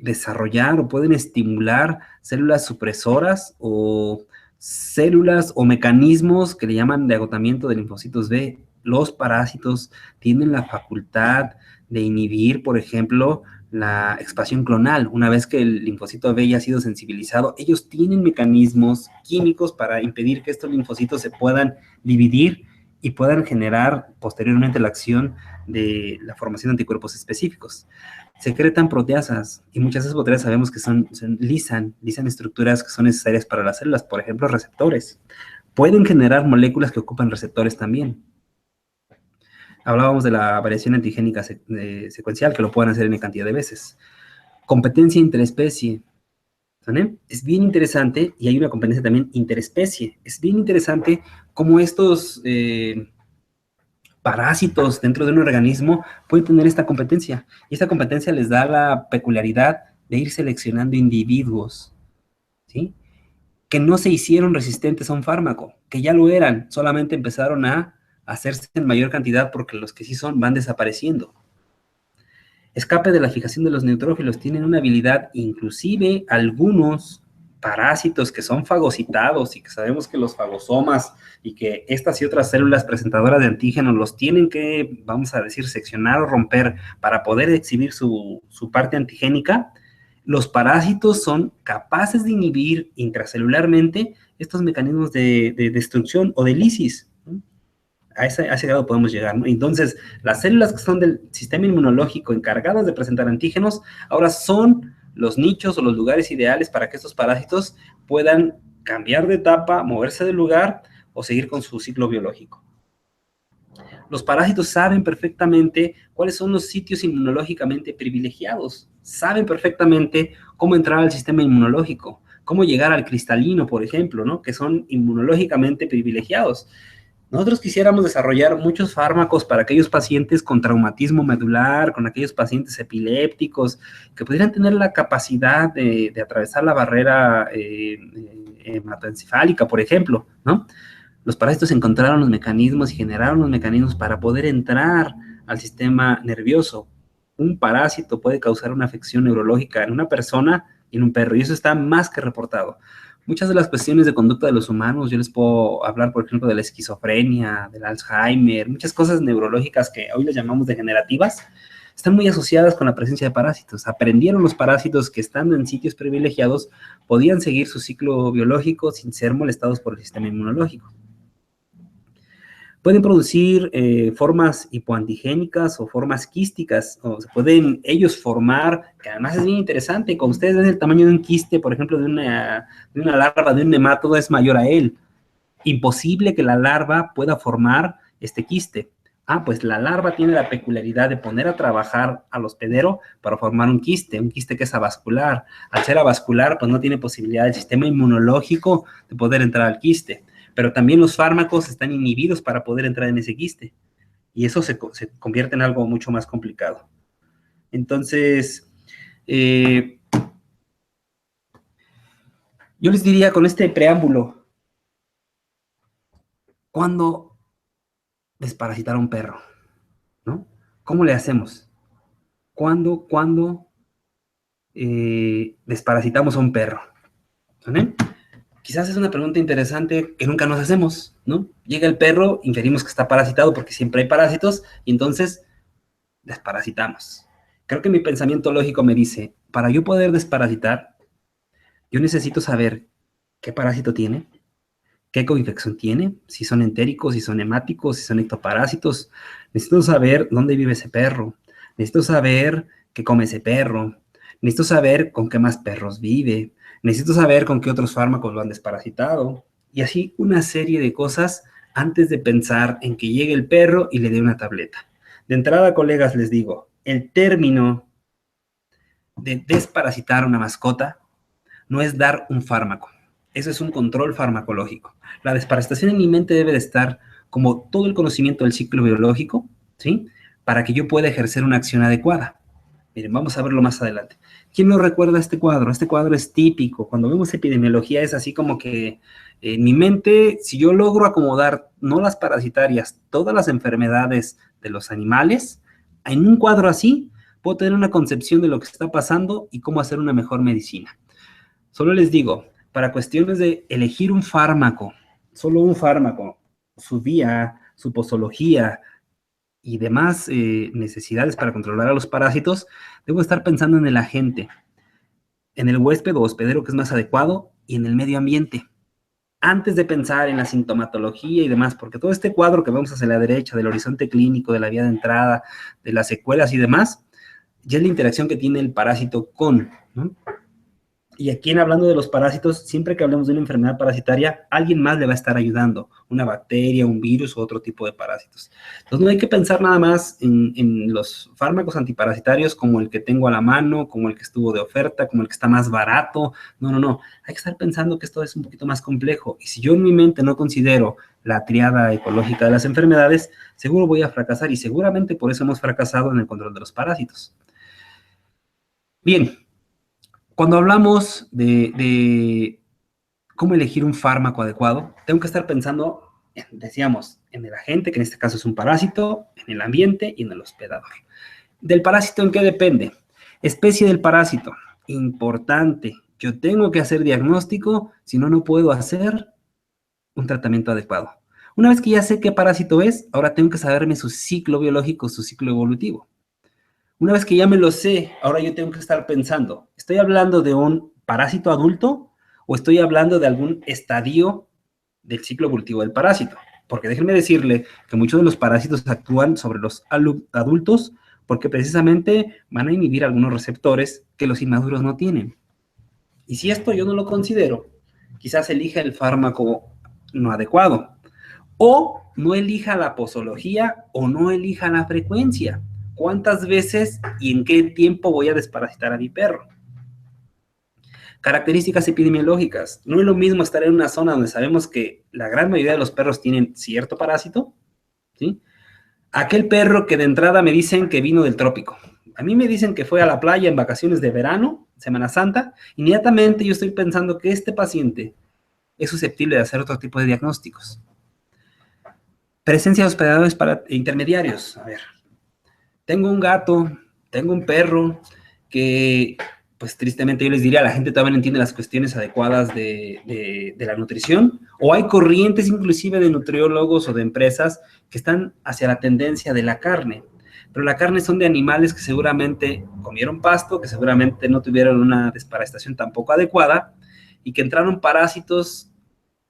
desarrollar o pueden estimular células supresoras o células o mecanismos que le llaman de agotamiento de linfocitos B. Los parásitos tienen la facultad de inhibir, por ejemplo, la expansión clonal. Una vez que el linfocito B ya ha sido sensibilizado, ellos tienen mecanismos químicos para impedir que estos linfocitos se puedan dividir y puedan generar posteriormente la acción de la formación de anticuerpos específicos. Secretan proteasas, y muchas de esas proteasas sabemos que lisan estructuras que son necesarias para las células, por ejemplo, receptores. Pueden generar moléculas que ocupan receptores también. Hablábamos de la variación antigénica secuencial, que lo pueden hacer en cantidad de veces. Competencia interespecie. ¿Vale? Es bien interesante, y hay una competencia también interespecie. Es bien interesante cómo estos parásitos dentro de un organismo pueden tener esta competencia. Y esta competencia les da la peculiaridad de ir seleccionando individuos, ¿sí? Que no se hicieron resistentes a un fármaco, que ya lo eran, solamente empezaron a hacerse en mayor cantidad porque los que sí son van desapareciendo. Escape de la fijación de los neutrófilos, tienen una habilidad, inclusive algunos parásitos que son fagocitados y que sabemos que los fagosomas y que estas y otras células presentadoras de antígenos los tienen que, vamos a decir, seccionar o romper para poder exhibir su parte antigénica. Los parásitos son capaces de inhibir intracelularmente estos mecanismos de destrucción o de lisis. A ese grado podemos llegar, ¿no? Entonces, las células que son del sistema inmunológico encargadas de presentar antígenos, ahora son los nichos o los lugares ideales para que estos parásitos puedan cambiar de etapa, moverse del lugar o seguir con su ciclo biológico. Los parásitos saben perfectamente cuáles son los sitios inmunológicamente privilegiados, saben perfectamente cómo entrar al sistema inmunológico, cómo llegar al cristalino, por ejemplo, ¿no? Que son inmunológicamente privilegiados. Nosotros quisiéramos desarrollar muchos fármacos para aquellos pacientes con traumatismo medular, con aquellos pacientes epilépticos, que pudieran tener la capacidad de atravesar la barrera hematoencefálica, por ejemplo, ¿no? Los parásitos encontraron los mecanismos y generaron los mecanismos para poder entrar al sistema nervioso. Un parásito puede causar una afección neurológica en una persona y en un perro, y eso está más que reportado. Muchas de las cuestiones de conducta de los humanos, yo les puedo hablar, por ejemplo, de la esquizofrenia, del Alzheimer, muchas cosas neurológicas que hoy les llamamos degenerativas, están muy asociadas con la presencia de parásitos. Aprendieron los parásitos que estando en sitios privilegiados podían seguir su ciclo biológico sin ser molestados por el sistema inmunológico. Pueden producir formas hipoantigénicas o formas quísticas, o se pueden ellos formar, que además es bien interesante, como ustedes ven el tamaño de un quiste, por ejemplo, de una larva, de un nemátodo, es mayor a él. Imposible que la larva pueda formar este quiste. Pues la larva tiene la peculiaridad de poner a trabajar al hospedero para formar un quiste que es avascular. Al ser avascular, pues no tiene posibilidad del sistema inmunológico de poder entrar al quiste. Pero también los fármacos están inhibidos para poder entrar en ese quiste. Y eso se convierte en algo mucho más complicado. Entonces, yo les diría con este preámbulo, ¿cuándo desparasitar a un perro? ¿No? ¿Cómo le hacemos? ¿Cuándo desparasitamos a un perro? ¿Vale? Quizás es una pregunta interesante que nunca nos hacemos, ¿no? Llega el perro, inferimos que está parasitado porque siempre hay parásitos, y entonces desparasitamos. Creo que mi pensamiento lógico me dice, para yo poder desparasitar, yo necesito saber qué parásito tiene, qué coinfección tiene, si son entéricos, si son hemáticos, si son ectoparásitos. Necesito saber dónde vive ese perro. Necesito saber qué come ese perro. Necesito saber con qué más perros vive. Necesito saber con qué otros fármacos lo han desparasitado. Y así una serie de cosas antes de pensar en que llegue el perro y le dé una tableta. De entrada, colegas, les digo, el término de desparasitar a una mascota no es dar un fármaco. Eso es un control farmacológico. La desparasitación en mi mente debe de estar como todo el conocimiento del ciclo biológico, ¿sí? Para que yo pueda ejercer una acción adecuada. Miren, vamos a verlo más adelante. ¿Quién no recuerda este cuadro? Este cuadro es típico. Cuando vemos epidemiología es así como que en mi mente, si yo logro acomodar, no las parasitarias, todas las enfermedades de los animales, en un cuadro así, puedo tener una concepción de lo que está pasando y cómo hacer una mejor medicina. Solo les digo, para cuestiones de elegir un fármaco, solo un fármaco, su vía, su posología y demás necesidades para controlar a los parásitos, debo estar pensando en el agente, en el huésped o hospedero que es más adecuado y en el medio ambiente, antes de pensar en la sintomatología y demás, porque todo este cuadro que vemos hacia la derecha, del horizonte clínico, de la vía de entrada, de las secuelas y demás, ya es la interacción que tiene el parásito con, ¿no? Y aquí, en hablando de los parásitos, siempre que hablemos de una enfermedad parasitaria, alguien más le va a estar ayudando, una bacteria, un virus o otro tipo de parásitos. Entonces, no hay que pensar nada más en los fármacos antiparasitarios como el que tengo a la mano, como el que estuvo de oferta, como el que está más barato. No, no, no. Hay que estar pensando que esto es un poquito más complejo. Y si yo en mi mente no considero la triada ecológica de las enfermedades, seguro voy a fracasar, y seguramente por eso hemos fracasado en el control de los parásitos. Bien. Cuando hablamos de cómo elegir un fármaco adecuado, tengo que estar pensando, decíamos, en el agente, que en este caso es un parásito, en el ambiente y en el hospedador. ¿Del parásito en qué depende? Especie del parásito. Importante. Yo tengo que hacer diagnóstico, si no, no puedo hacer un tratamiento adecuado. Una vez que ya sé qué parásito es, ahora tengo que saberme su ciclo biológico, su ciclo evolutivo. Una vez que ya me lo sé, ahora yo tengo que estar pensando, ¿estoy hablando de un parásito adulto o estoy hablando de algún estadio del ciclo evolutivo del parásito? Porque déjenme decirle que muchos de los parásitos actúan sobre los adultos porque precisamente van a inhibir algunos receptores que los inmaduros no tienen. Y si esto yo no lo considero, quizás elija el fármaco no adecuado, o no elija la posología o no elija la frecuencia. ¿Cuántas veces y en qué tiempo voy a desparasitar a mi perro? Características epidemiológicas. No es lo mismo estar en una zona donde sabemos que la gran mayoría de los perros tienen cierto parásito, ¿sí? Aquel perro que de entrada me dicen que vino del trópico. A mí me dicen que fue a la playa en vacaciones de verano, Semana Santa. Inmediatamente yo estoy pensando que este paciente es susceptible de hacer otro tipo de diagnósticos. Presencia de hospedadores intermediarios. A ver, tengo un gato, tengo un perro que, pues tristemente yo les diría, la gente todavía no entiende las cuestiones adecuadas de la nutrición, o hay corrientes inclusive de nutriólogos o de empresas que están hacia la tendencia de la carne, pero la carne son de animales que seguramente comieron pasto, que seguramente no tuvieron una desparasitación tampoco adecuada, y que entraron parásitos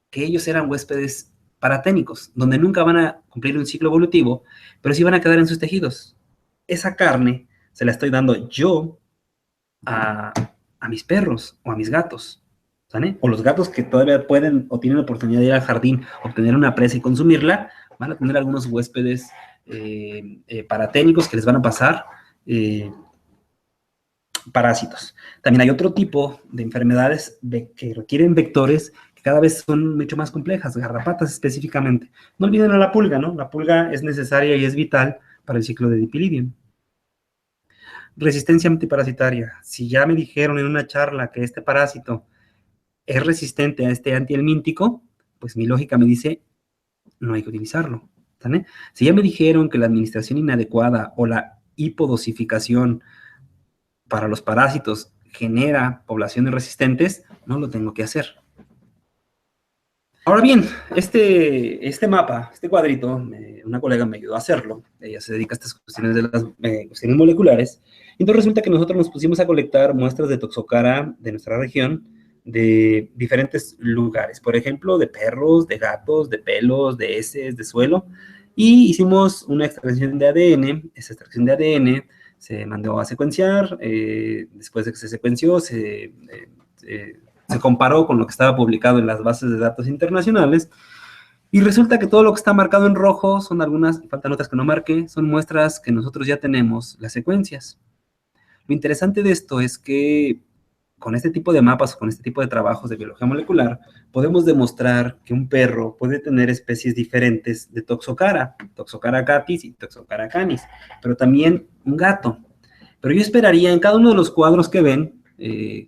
que ellos eran huéspedes paraténicos, donde nunca van a cumplir un ciclo evolutivo, pero sí van a quedar en sus tejidos. Esa carne se la estoy dando yo a mis perros o a mis gatos, ¿sale? O los gatos que todavía pueden o tienen la oportunidad de ir al jardín, obtener una presa y consumirla, van a tener algunos huéspedes paraténicos que les van a pasar parásitos. También hay otro tipo de enfermedades que requieren vectores que cada vez son mucho más complejas, garrapatas específicamente. No olviden a la pulga, ¿no? La pulga es necesaria y es vital para el ciclo de Dipilidium. Resistencia antiparasitaria. Si ya me dijeron en una charla que este parásito es resistente a este antihelmíntico, pues mi lógica me dice, no hay que utilizarlo. ¿Sale? Si ya me dijeron que la administración inadecuada o la hipodosificación para los parásitos genera poblaciones resistentes, no lo tengo que hacer. Ahora bien, este mapa, este cuadrito, una colega me ayudó a hacerlo. Ella se dedica a estas cuestiones de las cuestiones moleculares. Y entonces resulta que nosotros nos pusimos a colectar muestras de Toxocara de nuestra región, de diferentes lugares. Por ejemplo, de perros, de gatos, de pelos, de heces, de suelo. Y hicimos una extracción de ADN. Esa extracción de ADN se mandó a secuenciar. Después de que se secuenció, se comparó con lo que estaba publicado en las bases de datos internacionales, y resulta que todo lo que está marcado en rojo son algunas, faltan otras que no marqué, son muestras que nosotros ya tenemos las secuencias. Lo interesante de esto es que con este tipo de mapas, con este tipo de trabajos de biología molecular, podemos demostrar que un perro puede tener especies diferentes de Toxocara, Toxocara catis y Toxocara canis, pero también un gato. Pero yo esperaría en cada uno de los cuadros que ven,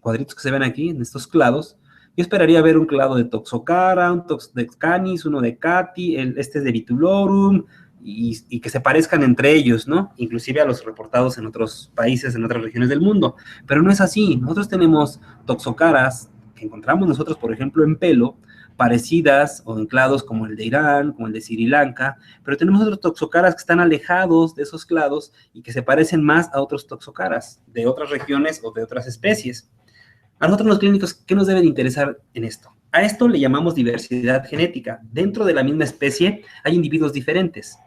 cuadritos que se ven aquí, en estos clados, yo esperaría ver un clado de Toxocara, un de canis, uno de cati, este es de Vitulorum, y que se parezcan entre ellos, ¿no? Inclusive a los reportados en otros países, en otras regiones del mundo. Pero no es así. Nosotros tenemos toxocaras que encontramos nosotros, por ejemplo, en pelo, parecidas o en clados como el de Irán, como el de Sri Lanka, pero tenemos otros toxocaras que están alejados de esos clados y que se parecen más a otros toxocaras de otras regiones o de otras especies. A nosotros los clínicos, ¿qué nos debe de interesar en esto? A esto le llamamos diversidad genética. Dentro de la misma especie hay individuos diferentes.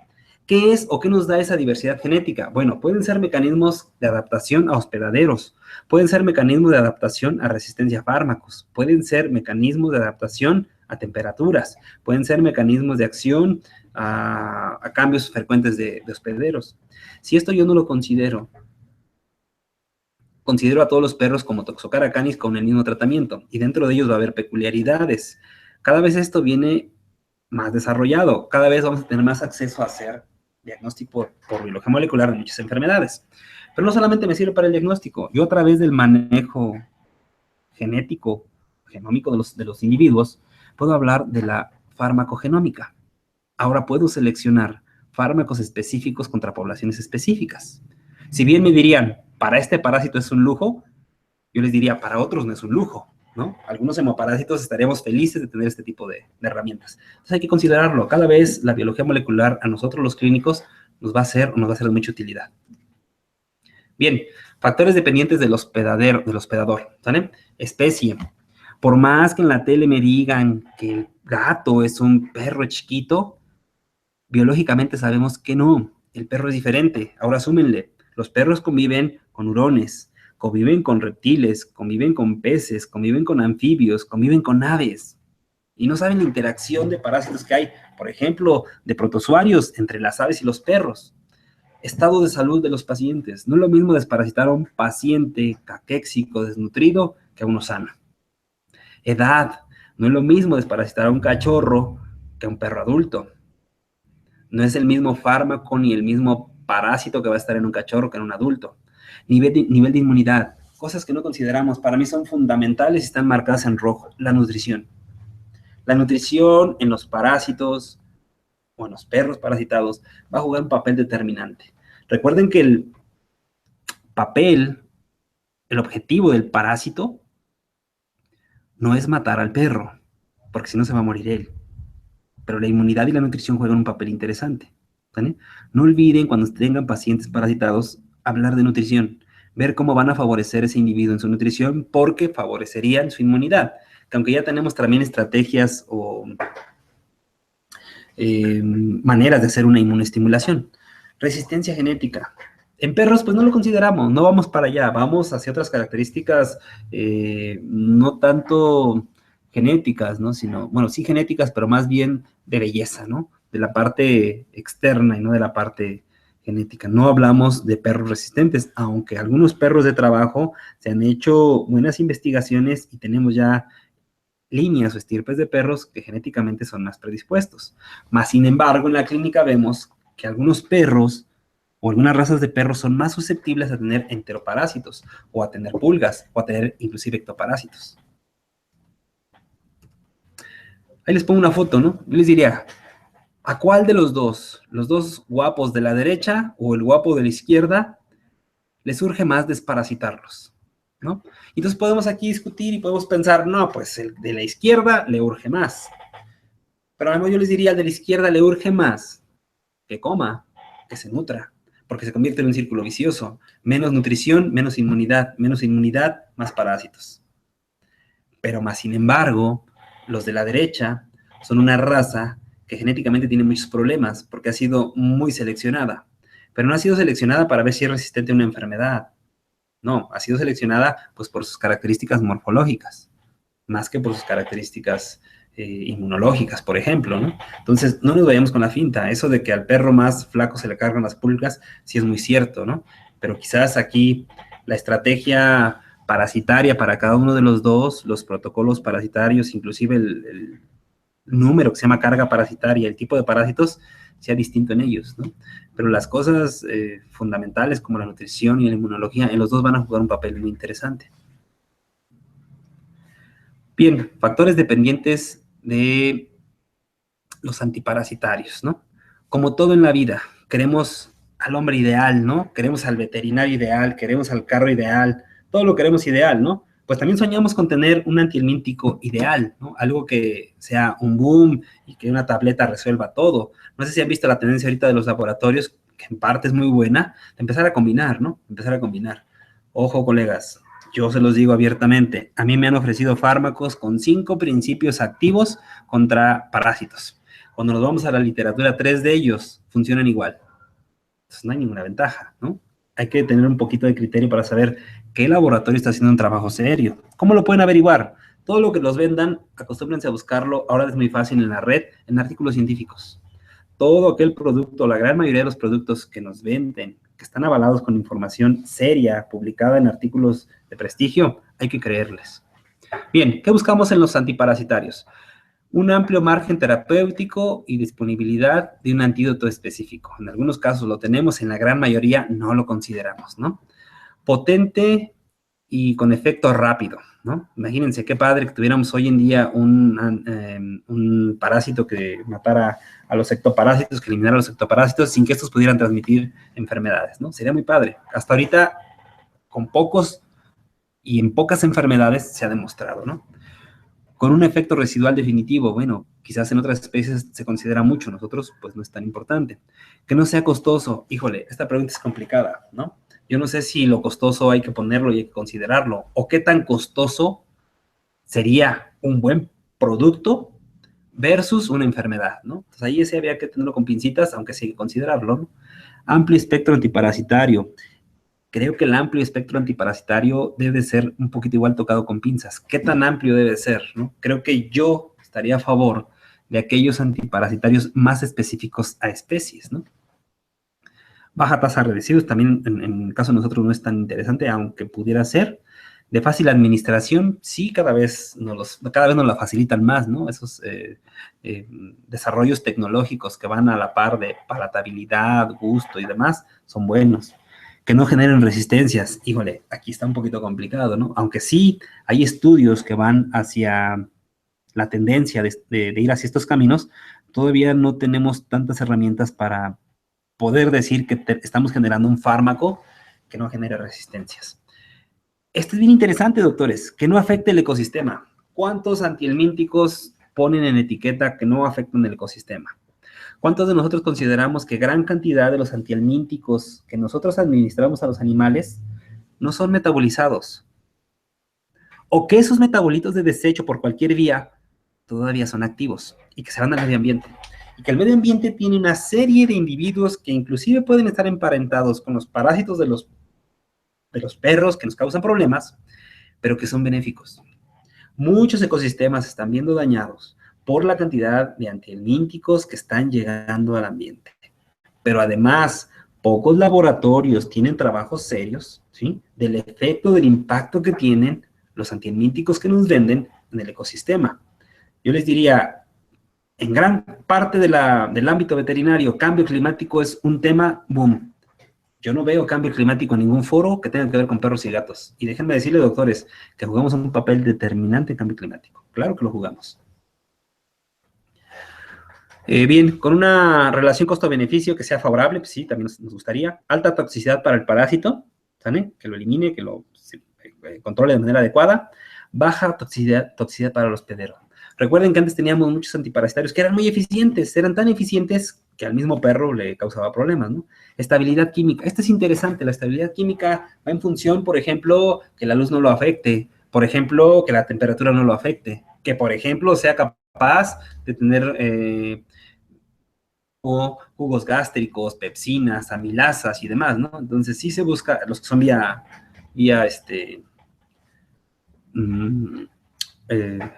¿Qué es o qué nos da esa diversidad genética? Bueno, pueden ser mecanismos de adaptación a hospedaderos, pueden ser mecanismos de adaptación a resistencia a fármacos, pueden ser mecanismos de adaptación a temperaturas, pueden ser mecanismos de acción a cambios frecuentes de hospederos. Si esto yo no lo considero a todos los perros como Toxocara canis con el mismo tratamiento, y dentro de ellos va a haber peculiaridades. Cada vez esto viene más desarrollado, cada vez vamos a tener más acceso a hacer diagnóstico por biología molecular de muchas enfermedades. Pero no solamente me sirve para el diagnóstico, yo a través del manejo genético, genómico de los individuos, puedo hablar de la farmacogenómica. Ahora puedo seleccionar fármacos específicos contra poblaciones específicas. Si bien me dirían, para este parásito es un lujo, yo les diría, para otros no es un lujo, ¿no? Algunos hemoparásitos estaríamos felices de tener este tipo de herramientas. Entonces hay que considerarlo. Cada vez la biología molecular a nosotros los clínicos nos va a ser de mucha utilidad. Bien, factores dependientes del hospedador, ¿sale? Especie. Por más que en la tele me digan que el gato es un perro chiquito, biológicamente sabemos que no, el perro es diferente. Ahora súmenle, los perros conviven con hurones, conviven con reptiles, conviven con peces, conviven con anfibios, conviven con aves. Y no saben la interacción de parásitos que hay, por ejemplo, de protozoarios entre las aves y los perros. Estado de salud de los pacientes. No es lo mismo desparasitar a un paciente caquéxico, desnutrido, que a uno sano. Edad. No es lo mismo desparasitar a un cachorro que a un perro adulto. No es el mismo fármaco ni el mismo parásito que va a estar en un cachorro que en un adulto. Nivel de inmunidad. Cosas que no consideramos, para mí son fundamentales y están marcadas en rojo. La nutrición. La nutrición en los parásitos o en los perros parasitados va a jugar un papel determinante. Recuerden que el objetivo del parásito no es matar al perro, porque si no se va a morir él. Pero la inmunidad y la nutrición juegan un papel interesante, ¿vale? No olviden, cuando tengan pacientes parasitados, hablar de nutrición, ver cómo van a favorecer ese individuo en su nutrición, porque favorecerían su inmunidad. Que aunque ya tenemos también estrategias o maneras de hacer una inmunoestimulación. Resistencia genética. En perros, pues no lo consideramos, no vamos para allá, vamos hacia otras características no tanto genéticas, ¿no? Sino, bueno, sí genéticas, pero más bien de belleza, ¿no? De la parte externa y no de la parte genética. No hablamos de perros resistentes, aunque algunos perros de trabajo se han hecho buenas investigaciones y tenemos ya líneas o estirpes de perros que genéticamente son más predispuestos. Más sin embargo, en la clínica vemos que algunos perros o algunas razas de perros son más susceptibles a tener enteroparásitos, o a tener pulgas, o a tener inclusive ectoparásitos. Ahí les pongo una foto, ¿no? Yo les diría, ¿a cuál de los dos guapos de la derecha o el guapo de la izquierda les urge más desparasitarlos? ¿No? Entonces podemos aquí discutir y podemos pensar, no, pues el de la izquierda le urge más. Pero además yo les diría, al de la izquierda le urge más que coma, que se nutra, porque se convierte en un círculo vicioso. Menos nutrición, menos inmunidad, más parásitos. Pero más sin embargo, los de la derecha son una raza que genéticamente tiene muchos problemas, porque ha sido muy seleccionada. Pero no ha sido seleccionada para ver si es resistente a una enfermedad. No, ha sido seleccionada pues por sus características morfológicas, más que por sus características inmunológicas, por ejemplo, ¿no? Entonces, no nos vayamos con la finta. Eso de que al perro más flaco se le cargan las pulgas, sí es muy cierto, ¿no? Pero quizás aquí la estrategia parasitaria para cada uno de los dos, los protocolos parasitarios, inclusive el número que se llama carga parasitaria, el tipo de parásitos, sea distinto en ellos, ¿no? Pero las cosas fundamentales como la nutrición y la inmunología, en los dos van a jugar un papel muy interesante. Bien, factores dependientes de los antiparasitarios, ¿no? Como todo en la vida, queremos al hombre ideal, ¿no? Queremos al veterinario ideal, queremos al carro ideal, todo lo queremos ideal, ¿no? Pues también soñamos con tener un antihelmíntico ideal, ¿no? Algo que sea un boom y que una tableta resuelva todo. No sé si han visto la tendencia ahorita de los laboratorios, que en parte es muy buena, de empezar a combinar, ¿no? Empezar a combinar. Ojo, colegas, yo se los digo abiertamente, a mí me han ofrecido fármacos con 5 principios activos contra parásitos. Cuando nos vamos a la literatura, 3 de ellos funcionan igual. Entonces no hay ninguna ventaja, ¿no? Hay que tener un poquito de criterio para saber qué laboratorio está haciendo un trabajo serio. ¿Cómo lo pueden averiguar? Todo lo que los vendan, acostúmbrense a buscarlo, ahora es muy fácil en la red, en artículos científicos. Todo aquel producto, la gran mayoría de los productos que nos venden, que están avalados con información seria, publicada en artículos de prestigio, hay que creerles. Bien, ¿qué buscamos en los antiparasitarios? Un amplio margen terapéutico y disponibilidad de un antídoto específico. En algunos casos lo tenemos, en la gran mayoría no lo consideramos, ¿no? Potente y con efecto rápido, ¿no? Imagínense qué padre que tuviéramos hoy en día un parásito que matara a los ectoparásitos, que eliminara a los ectoparásitos sin que estos pudieran transmitir enfermedades, ¿no? Sería muy padre. Hasta ahorita, con pocos y en pocas enfermedades se ha demostrado, ¿no? Con un efecto residual definitivo, bueno, quizás en otras especies se considera mucho, nosotros pues no es tan importante. Que no sea costoso, híjole, esta pregunta es complicada, ¿no? Yo no sé si lo costoso hay que ponerlo y hay que considerarlo, o qué tan costoso sería un buen producto versus una enfermedad, ¿no? Entonces ahí ese había que tenerlo con pincitas, aunque sí hay que considerarlo, ¿no? Amplio espectro antiparasitario. Creo que el amplio espectro antiparasitario debe ser un poquito igual tocado con pinzas. ¿Qué tan amplio debe ser, no? Creo que yo estaría a favor de aquellos antiparasitarios más específicos a especies, ¿no? Baja tasa de residuos, también en el caso de nosotros no es tan interesante, aunque pudiera ser. De fácil administración, sí, cada vez nos la facilitan más, ¿no? Esos desarrollos tecnológicos que van a la par de palatabilidad, gusto y demás, son buenos. Que no generen resistencias, híjole, aquí está un poquito complicado, ¿no? Aunque sí hay estudios que van hacia la tendencia de ir hacia estos caminos, todavía no tenemos tantas herramientas para poder decir que estamos generando un fármaco que no genere resistencias. Esto es bien interesante, doctores, que no afecte el ecosistema. ¿Cuántos antihelmínticos ponen en etiqueta que no afectan el ecosistema? ¿Cuántos de nosotros consideramos que gran cantidad de los antihelmínticos que nosotros administramos a los animales no son metabolizados? O que esos metabolitos de desecho por cualquier vía todavía son activos y que se van al medio ambiente. Y que el medio ambiente tiene una serie de individuos que inclusive pueden estar emparentados con los parásitos de los perros que nos causan problemas, pero que son benéficos. Muchos ecosistemas están viendo dañados por la cantidad de antihelmínticos que están llegando al ambiente. Pero además, pocos laboratorios tienen trabajos serios, ¿sí?, del efecto, del impacto que tienen los antihelmínticos que nos venden en el ecosistema. Yo les diría, en gran parte del ámbito veterinario, cambio climático es un tema boom. Yo no veo cambio climático en ningún foro que tenga que ver con perros y gatos. Y déjenme decirle, doctores, que jugamos un papel determinante en cambio climático. Claro que lo jugamos. Bien, con una relación costo-beneficio que sea favorable, pues sí, también nos gustaría. Alta toxicidad para el parásito, ¿saben? Que lo elimine, que lo controle de manera adecuada. Baja toxicidad para el hospedero. Recuerden que antes teníamos muchos antiparasitarios que eran muy eficientes, eran tan eficientes que al mismo perro le causaba problemas, ¿no? Estabilidad química. Esto es interesante, la estabilidad química va en función, por ejemplo, que la luz no lo afecte, por ejemplo, que la temperatura no lo afecte, que, por ejemplo, sea capaz de tener jugos gástricos, pepsinas, amilasas y demás, ¿no? Entonces sí se busca, los que son vía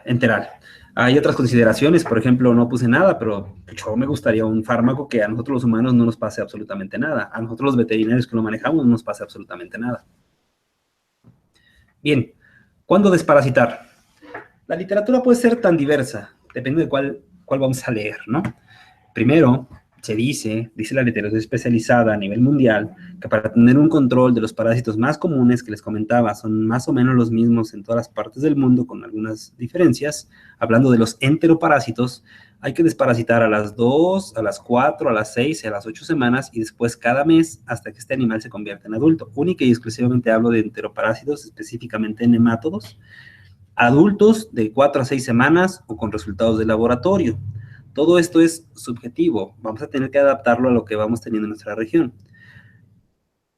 enteral. Hay otras consideraciones, por ejemplo, no puse nada, pero yo me gustaría un fármaco que a nosotros los humanos no nos pase absolutamente nada. A nosotros los veterinarios que lo manejamos no nos pase absolutamente nada. Bien, ¿cuándo desparasitar? La literatura puede ser tan diversa, depende de cuál vamos a leer, ¿no? Primero, se dice la literatura especializada a nivel mundial, que para tener un control de los parásitos más comunes que les comentaba, son más o menos los mismos en todas las partes del mundo, con algunas diferencias. Hablando de los enteroparásitos, hay que desparasitar a las 2, a las 4, a las 6, a las 8 semanas y después cada mes hasta que este animal se convierta en adulto. Única y exclusivamente hablo de enteroparásitos, específicamente nemátodos, adultos de 4 a 6 semanas o con resultados de laboratorio. Todo esto es subjetivo, vamos a tener que adaptarlo a lo que vamos teniendo en nuestra región.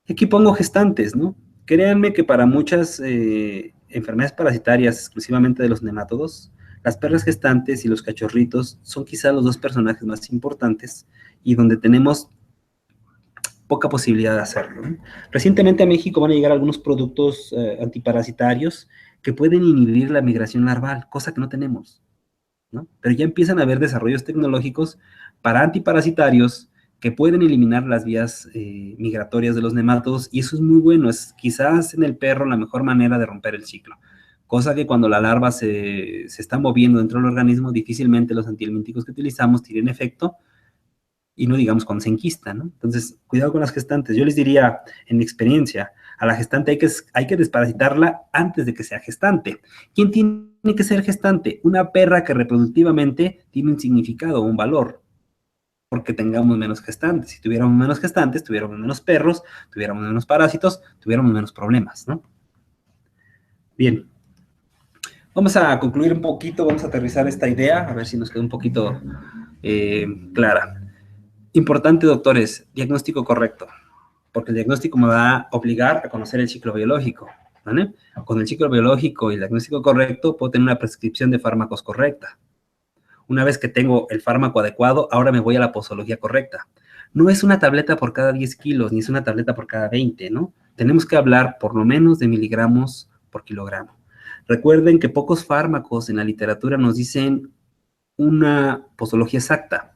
Aquí pongo gestantes, ¿no? Créanme que para muchas enfermedades parasitarias, exclusivamente de los nemátodos, Las perras gestantes y los cachorritos son quizá los dos personajes más importantes y donde tenemos poca posibilidad de hacerlo, ¿no? Recientemente a México van a llegar algunos productos antiparasitarios que pueden inhibir la migración larval, cosa que no tenemos, ¿no? Pero ya empiezan a haber desarrollos tecnológicos para antiparasitarios que pueden eliminar las vías migratorias de los nematodos, y eso es muy bueno, es quizás en el perro la mejor manera de romper el ciclo. Cosa que cuando la larva se está moviendo dentro del organismo, difícilmente los antihelmínticos que utilizamos tienen efecto, y no digamos cuando se enquista, ¿no? Entonces, cuidado con las gestantes. Yo les diría, en mi experiencia, a la gestante hay que desparasitarla antes de que sea gestante. ¿Quién tiene que ser gestante? Una perra que reproductivamente tiene un significado, un valor, porque tengamos menos gestantes. Si tuviéramos menos gestantes, tuviéramos menos perros, tuviéramos menos parásitos, tuviéramos menos problemas, ¿no? Bien. Vamos a concluir un poquito, vamos a aterrizar esta idea, a ver si nos queda un poquito clara. Importante, doctores, diagnóstico correcto, porque el diagnóstico me va a obligar a conocer el ciclo biológico, ¿vale? Con el ciclo biológico y el diagnóstico correcto, puedo tener una prescripción de fármacos correcta. Una vez que tengo el fármaco adecuado, ahora me voy a la posología correcta. No es una tableta por cada 10 kilos, ni es una tableta por cada 20, ¿no? Tenemos que hablar por lo menos de miligramos por kilogramo. Recuerden que pocos fármacos en la literatura nos dicen una posología exacta.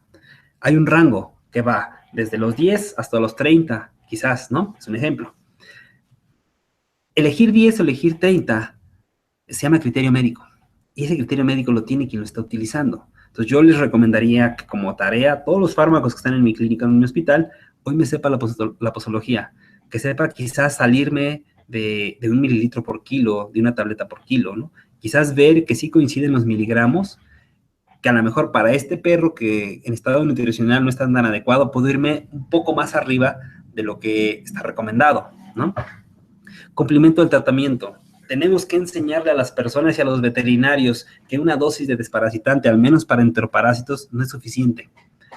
Hay un rango que va desde los 10 hasta los 30, quizás, ¿no? Es un ejemplo. Elegir 10 o elegir 30 se llama criterio médico. Y ese criterio médico lo tiene quien lo está utilizando. Entonces yo les recomendaría que como tarea, todos los fármacos que están en mi clínica, en mi hospital, hoy me sepa la posología. Que sepa quizás salirme de 1 mililitro por kilo, de una tableta por kilo, ¿no? Quizás ver que sí coinciden los miligramos, que a lo mejor para este perro que en estado nutricional no está tan adecuado, puedo irme un poco más arriba de lo que está recomendado, ¿no? Complemento del tratamiento. Tenemos que enseñarle a las personas y a los veterinarios que una dosis de desparasitante, al menos para enteroparásitos, no es suficiente,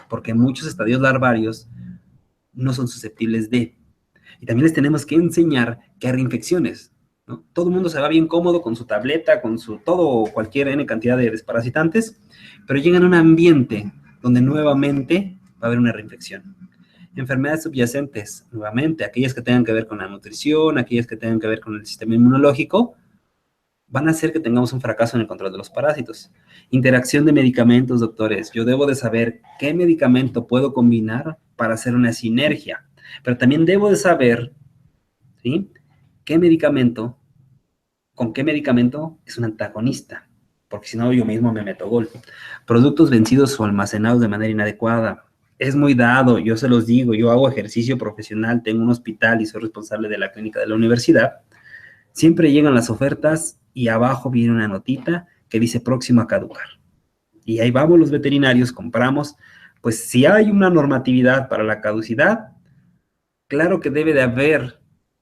porque muchos estadios larvarios no son susceptibles de. Y también les tenemos que enseñar que hay reinfecciones, ¿no? Todo el mundo se va bien cómodo con su tableta, con su todo, cualquier N cantidad de desparasitantes, pero llegan a un ambiente donde nuevamente va a haber una reinfección. Enfermedades subyacentes, nuevamente, aquellas que tengan que ver con la nutrición, aquellas que tengan que ver con el sistema inmunológico, van a hacer que tengamos un fracaso en el control de los parásitos. Interacción de medicamentos, doctores. Yo debo de saber qué medicamento puedo combinar para hacer una sinergia, pero también debo de saber, ¿sí?, con qué medicamento es un antagonista, porque si no yo mismo me meto gol. Productos vencidos o almacenados de manera inadecuada. Es muy dado, yo se los digo, yo hago ejercicio profesional, tengo un hospital y soy responsable de la clínica de la universidad. Siempre llegan las ofertas y abajo viene una notita que dice próximo a caducar. Y ahí vamos los veterinarios, compramos. Pues si hay una normatividad para la caducidad, claro que debe de haber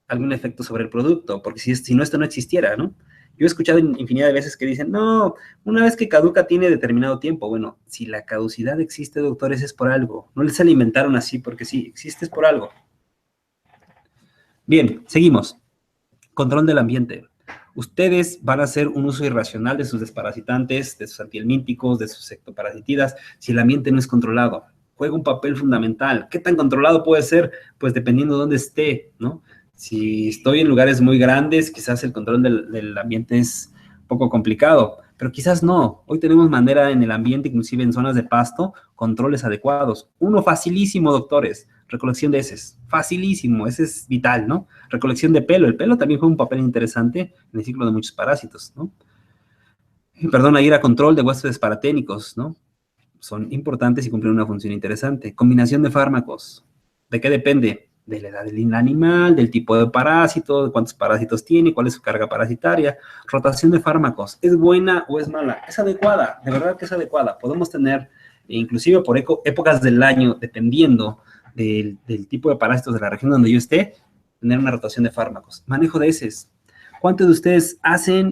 algún efecto sobre el producto, porque si no, esto no existiera, ¿no? Yo he escuchado infinidad de veces que dicen, no, una vez que caduca tiene determinado tiempo. Bueno, si la caducidad existe, doctores, es por algo. No les alimentaron así porque sí, existe es por algo. Bien, seguimos. Control del ambiente. Ustedes van a hacer un uso irracional de sus desparasitantes, de sus antihelmínticos, de sus ectoparasitidas, si el ambiente no es controlado. Juega un papel fundamental. ¿Qué tan controlado puede ser? Pues dependiendo de dónde esté, ¿no? Si estoy en lugares muy grandes, quizás el control del ambiente es un poco complicado, pero quizás no. Hoy tenemos manera en el ambiente, inclusive en zonas de pasto, controles adecuados. Uno facilísimo, doctores, recolección de heces. Facilísimo, ese es vital, ¿no? Recolección de pelo. El pelo también juega un papel interesante en el ciclo de muchos parásitos, ¿no? Perdón, ir a control de huéspedes paraténicos, ¿no? Son importantes y cumplen una función interesante. Combinación de fármacos. ¿De qué depende? De la edad del animal, del tipo de parásito, de cuántos parásitos tiene, cuál es su carga parasitaria. Rotación de fármacos. ¿Es buena o es mala? Es adecuada, de verdad que es adecuada. Podemos tener, inclusive por épocas del año, dependiendo del tipo de parásitos de la región donde yo esté, tener una rotación de fármacos. Manejo de heces. ¿Cuántos de ustedes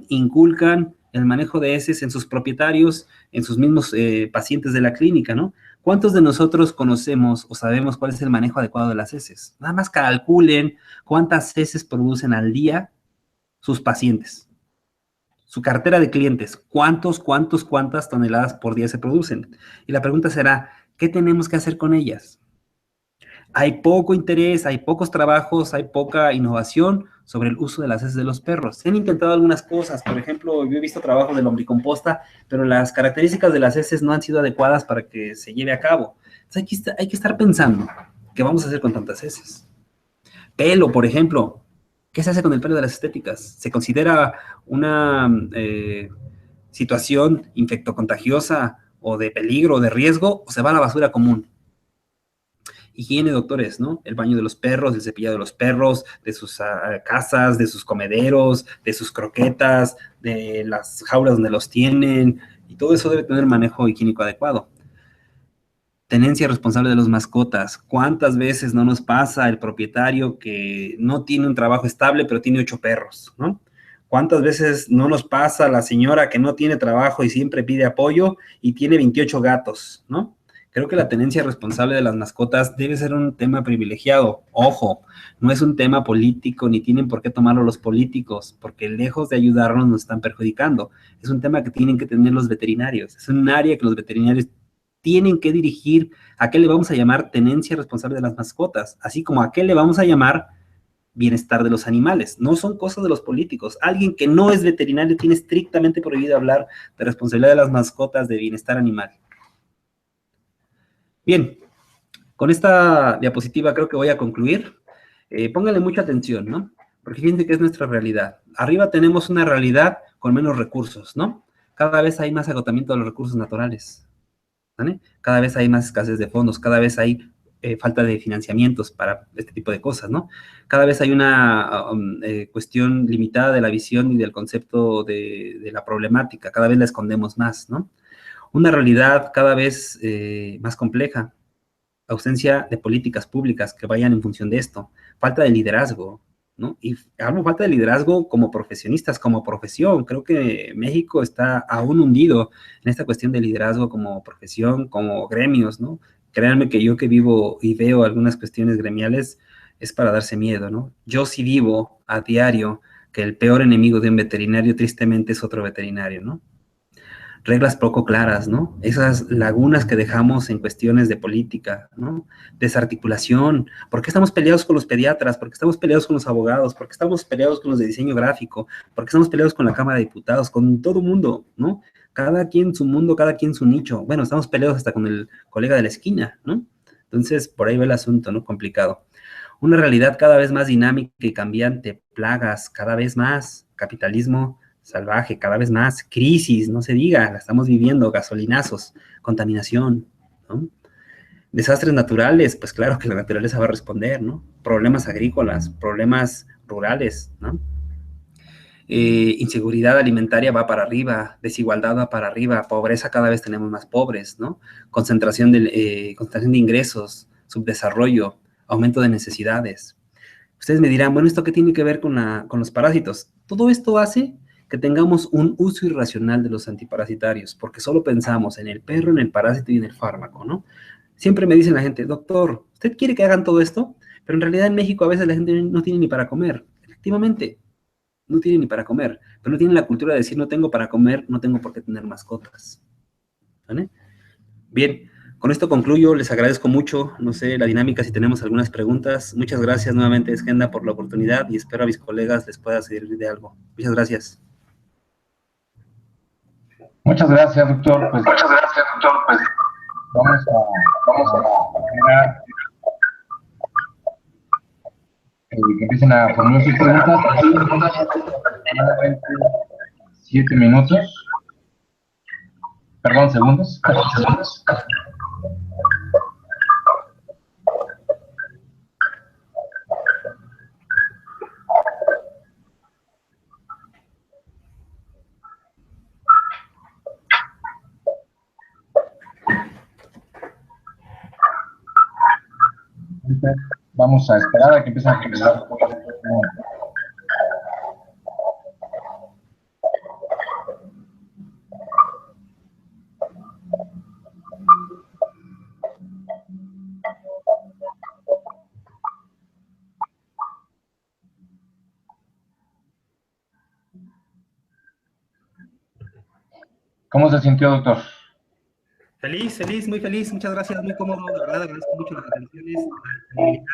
inculcan el manejo de heces en sus propietarios, en sus mismos pacientes de la clínica, ¿no? ¿Cuántos de nosotros conocemos o sabemos cuál es el manejo adecuado de las heces? Nada más calculen cuántas heces producen al día sus pacientes. Su cartera de clientes, ¿cuántas toneladas por día se producen? Y la pregunta será, ¿qué tenemos que hacer con ellas? Hay poco interés, hay pocos trabajos, hay poca innovación sobre el uso de las heces de los perros. Se han intentado algunas cosas, por ejemplo, yo he visto trabajo de lombricomposta, pero las características de las heces no han sido adecuadas para que se lleve a cabo. Entonces hay que estar pensando, ¿qué vamos a hacer con tantas heces? Pelo, por ejemplo. ¿Qué se hace con el pelo de las estéticas? ¿Se considera una situación infectocontagiosa o de peligro o de riesgo o se va a la basura común? Higiene, doctores, ¿no? El baño de los perros, el cepillado de los perros, de sus casas, de sus comederos, de sus croquetas, de las jaulas donde los tienen, y todo eso debe tener manejo higiénico adecuado. Tenencia responsable de las mascotas. ¿Cuántas veces no nos pasa el propietario que no tiene un trabajo estable, pero tiene 8 perros, ¿no? ¿Cuántas veces no nos pasa la señora que no tiene trabajo y siempre pide apoyo y tiene 28 gatos, ¿no? Creo que la tenencia responsable de las mascotas debe ser un tema privilegiado. Ojo, no es un tema político ni tienen por qué tomarlo los políticos, porque lejos de ayudarnos nos están perjudicando. Es un tema que tienen que tener los veterinarios. Es un área que los veterinarios tienen que dirigir. ¿A qué le vamos a llamar tenencia responsable de las mascotas? Así como a qué le vamos a llamar bienestar de los animales. No son cosas de los políticos. Alguien que no es veterinario tiene estrictamente prohibido hablar de responsabilidad de las mascotas, de bienestar animal. Bien, con esta diapositiva creo que voy a concluir. Pónganle mucha atención, ¿no? Porque fíjense que es nuestra realidad. Arriba tenemos una realidad con menos recursos, ¿no? Cada vez hay más agotamiento de los recursos naturales, ¿vale? Cada vez hay más escasez de fondos, cada vez hay falta de financiamientos para este tipo de cosas, ¿no? Cada vez hay una cuestión limitada de la visión y del concepto de la problemática, cada vez la escondemos más, ¿no? Una realidad cada vez más compleja, ausencia de políticas públicas que vayan en función de esto, falta de liderazgo, ¿no? Y hablo falta de liderazgo como profesionistas, como profesión. Creo que México está aún hundido en esta cuestión de liderazgo como profesión, como gremios, ¿no? Créanme que yo que vivo y veo algunas cuestiones gremiales es para darse miedo, ¿no? Yo sí vivo a diario que el peor enemigo de un veterinario tristemente es otro veterinario, ¿no? Reglas poco claras, ¿no? Esas lagunas que dejamos en cuestiones de política, ¿no? Desarticulación. ¿Por qué estamos peleados con los pediatras? ¿Por qué estamos peleados con los abogados? ¿Por qué estamos peleados con los de diseño gráfico? ¿Por qué estamos peleados con la Cámara de Diputados? Con todo mundo, ¿no? Cada quien su mundo, cada quien su nicho. Bueno, estamos peleados hasta con el colega de la esquina, ¿no? Entonces, por ahí va el asunto, ¿no? Complicado. Una realidad cada vez más dinámica y cambiante, plagas cada vez más, capitalismo salvaje, cada vez más, crisis, no se diga, la estamos viviendo, gasolinazos, contaminación, ¿no? Desastres naturales, pues claro que la naturaleza va a responder, ¿no? Problemas agrícolas, problemas rurales, ¿no? Inseguridad alimentaria va para arriba, desigualdad va para arriba, pobreza cada vez tenemos más pobres, ¿no? Concentración de ingresos, subdesarrollo, aumento de necesidades. Ustedes me dirán, bueno, ¿esto qué tiene que ver con los parásitos? Todo esto hace que tengamos un uso irracional de los antiparasitarios, porque solo pensamos en el perro, en el parásito y en el fármaco, ¿no? Siempre me dicen la gente, doctor, ¿usted quiere que hagan todo esto? Pero en realidad en México a veces la gente no tiene ni para comer. Efectivamente, no tiene ni para comer, pero no tienen la cultura de decir, no tengo para comer, no tengo por qué tener mascotas. ¿Vale? Bien, con esto concluyo, les agradezco mucho, no sé, la dinámica, si tenemos algunas preguntas. Muchas gracias nuevamente, Esquenda, por la oportunidad y espero a mis colegas les pueda servir de algo. Muchas gracias. Muchas gracias, doctor. Pues vamos a que empiecen a formular sus preguntas. Aproximadamente 7 minutos. Perdón, segundos. Vamos a esperar a que empiecen a formular. ¿Cómo se sintió, doctor? Feliz, feliz, muy feliz, muchas gracias, muy cómodo, de verdad, agradezco mucho las atenciones, la disponibilidad.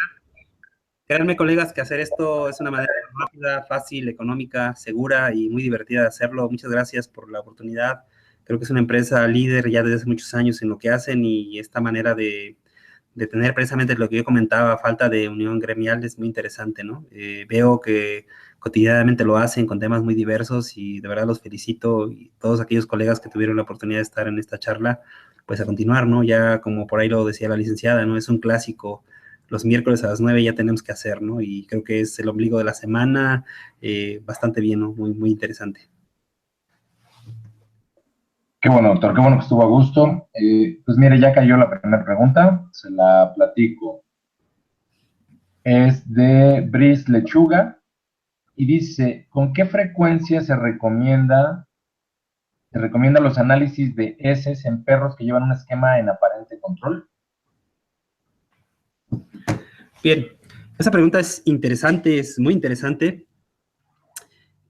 Créanme, colegas, que hacer esto es una manera rápida, fácil, económica, segura y muy divertida de hacerlo. Muchas gracias por la oportunidad. Creo que es una empresa líder ya desde hace muchos años en lo que hacen y esta manera de tener precisamente lo que yo comentaba, falta de unión gremial, es muy interesante, ¿no? Veo que cotidianamente lo hacen con temas muy diversos y de verdad los felicito y todos aquellos colegas que tuvieron la oportunidad de estar en esta charla, pues a continuar, ¿no? Ya como por ahí lo decía la licenciada, ¿no? Es un clásico. Los miércoles a las 9 ya tenemos que hacer, ¿no? Y creo que es el ombligo de la semana, bastante bien, ¿no? Muy, muy interesante. Qué bueno, doctor, qué bueno que estuvo a gusto. Pues mire, ya cayó la primera pregunta, se la platico. Es de Brice Lechuga y dice, ¿con qué frecuencia se recomienda los análisis de heces en perros que llevan un esquema en aparente control? Bien, esa pregunta es interesante, es muy interesante.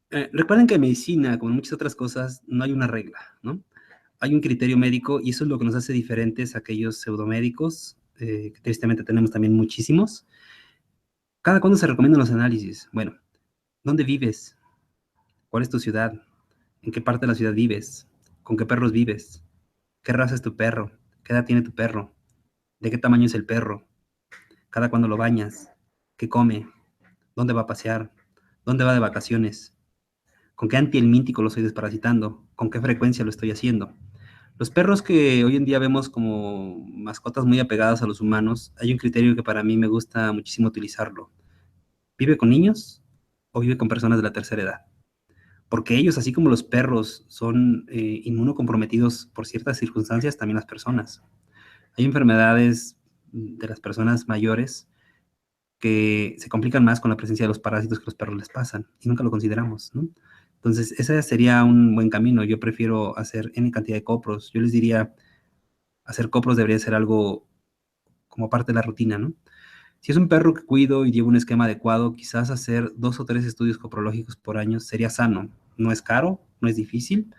Recuerden que en medicina, como en muchas otras cosas, no hay una regla, ¿no? Hay un criterio médico y eso es lo que nos hace diferentes a aquellos pseudomédicos, que tristemente tenemos también muchísimos. ¿Cada cuándo se recomiendan los análisis? Bueno, ¿dónde vives? ¿Cuál es tu ciudad? ¿En qué parte de la ciudad vives? ¿Con qué perros vives? ¿Qué raza es tu perro? ¿Qué edad tiene tu perro? ¿De qué tamaño es el perro? ¿Cada cuándo lo bañas? ¿Qué come? ¿Dónde va a pasear? ¿Dónde va de vacaciones? ¿Con qué antihelmíntico lo estoy desparasitando? ¿Con qué frecuencia lo estoy haciendo? Los perros que hoy en día vemos como mascotas muy apegadas a los humanos, hay un criterio que para mí me gusta muchísimo utilizarlo. ¿Vive con niños o vive con personas de la tercera edad? Porque ellos, así como los perros, son inmunocomprometidos por ciertas circunstancias, también las personas. Hay enfermedades de las personas mayores que se complican más con la presencia de los parásitos que los perros les pasan y nunca lo consideramos, ¿no? Entonces, ese sería un buen camino. Yo prefiero hacer N cantidad de copros. Yo les diría, hacer copros debería ser algo como parte de la rutina, ¿no? Si es un perro que cuido y llevo un esquema adecuado, quizás hacer 2 o 3 estudios coprológicos por año sería sano. No es caro, no es difícil.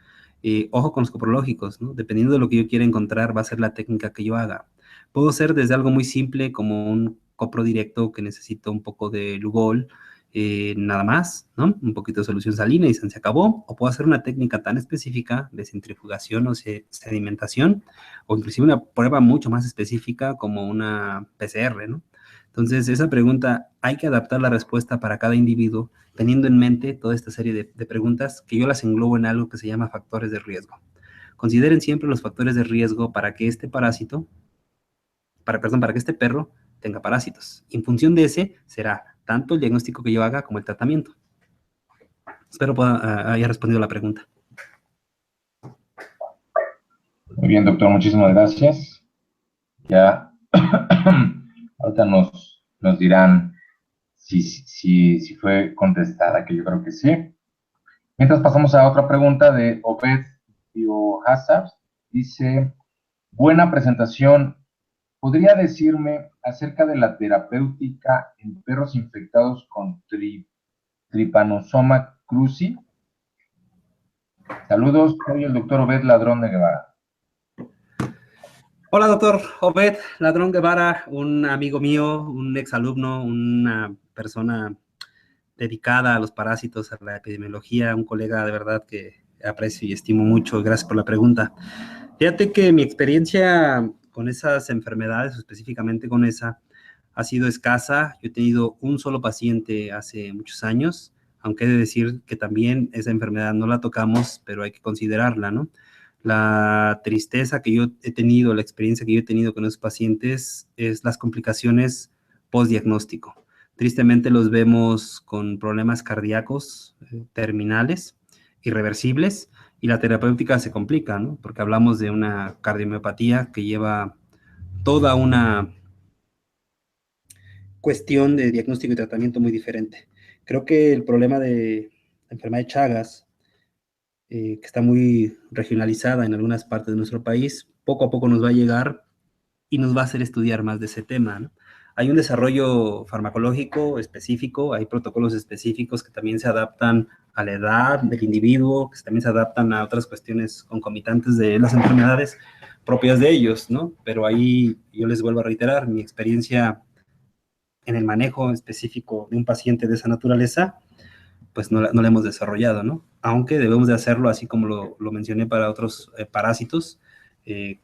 Ojo con los coprológicos, ¿no? Dependiendo de lo que yo quiera encontrar, va a ser la técnica que yo haga. Puedo ser desde algo muy simple como un copro directo que necesito un poco de Lugol, nada más, ¿no? Un poquito de solución salina y se acabó. O puedo hacer una técnica tan específica de centrifugación o sedimentación, o inclusive una prueba mucho más específica como una PCR, ¿no? Entonces, esa pregunta hay que adaptar la respuesta para cada individuo, teniendo en mente toda esta serie de preguntas que yo las englobo en algo que se llama factores de riesgo. Consideren siempre los factores de riesgo para que este parásito, para que este perro tenga parásitos. En función de ese será tanto el diagnóstico que yo haga como el tratamiento. Espero haya respondido la pregunta. Muy bien, doctor, muchísimas gracias. Ya ahorita nos dirán si fue contestada, que yo creo que sí. Mientras pasamos a otra pregunta de Obed Biohazard. Dice, buena presentación. ¿Podría decirme acerca de la terapéutica en perros infectados con Trypanosoma cruzi? Saludos, soy el doctor Obed Ladrón de Guevara. Hola, doctor Obed Ladrón Guevara, un amigo mío, un exalumno, una persona dedicada a los parásitos, a la epidemiología, un colega de verdad que aprecio y estimo mucho. Gracias por la pregunta. Fíjate que mi experiencia con esas enfermedades, específicamente con esa, ha sido escasa. Yo he tenido un solo paciente hace muchos años, aunque he de decir que también esa enfermedad no la tocamos, pero hay que considerarla, ¿no? La tristeza que yo he tenido, la experiencia que yo he tenido con esos pacientes es las complicaciones post-diagnóstico. Tristemente los vemos con problemas cardíacos terminales, irreversibles, y la terapéutica se complica, ¿no? Porque hablamos de una cardiomiopatía que lleva toda una cuestión de diagnóstico y tratamiento muy diferente. Creo que el problema de la enfermedad de Chagas, que está muy regionalizada en algunas partes de nuestro país, poco a poco nos va a llegar y nos va a hacer estudiar más de ese tema, ¿no? Hay un desarrollo farmacológico específico, hay protocolos específicos que también se adaptan a la edad del individuo, que también se adaptan a otras cuestiones concomitantes de las enfermedades propias de ellos, ¿no? Pero ahí yo les vuelvo a reiterar, mi experiencia en el manejo específico de un paciente de esa naturaleza, pues no la hemos desarrollado, ¿no? Aunque debemos de hacerlo, así como lo mencioné para otros parásitos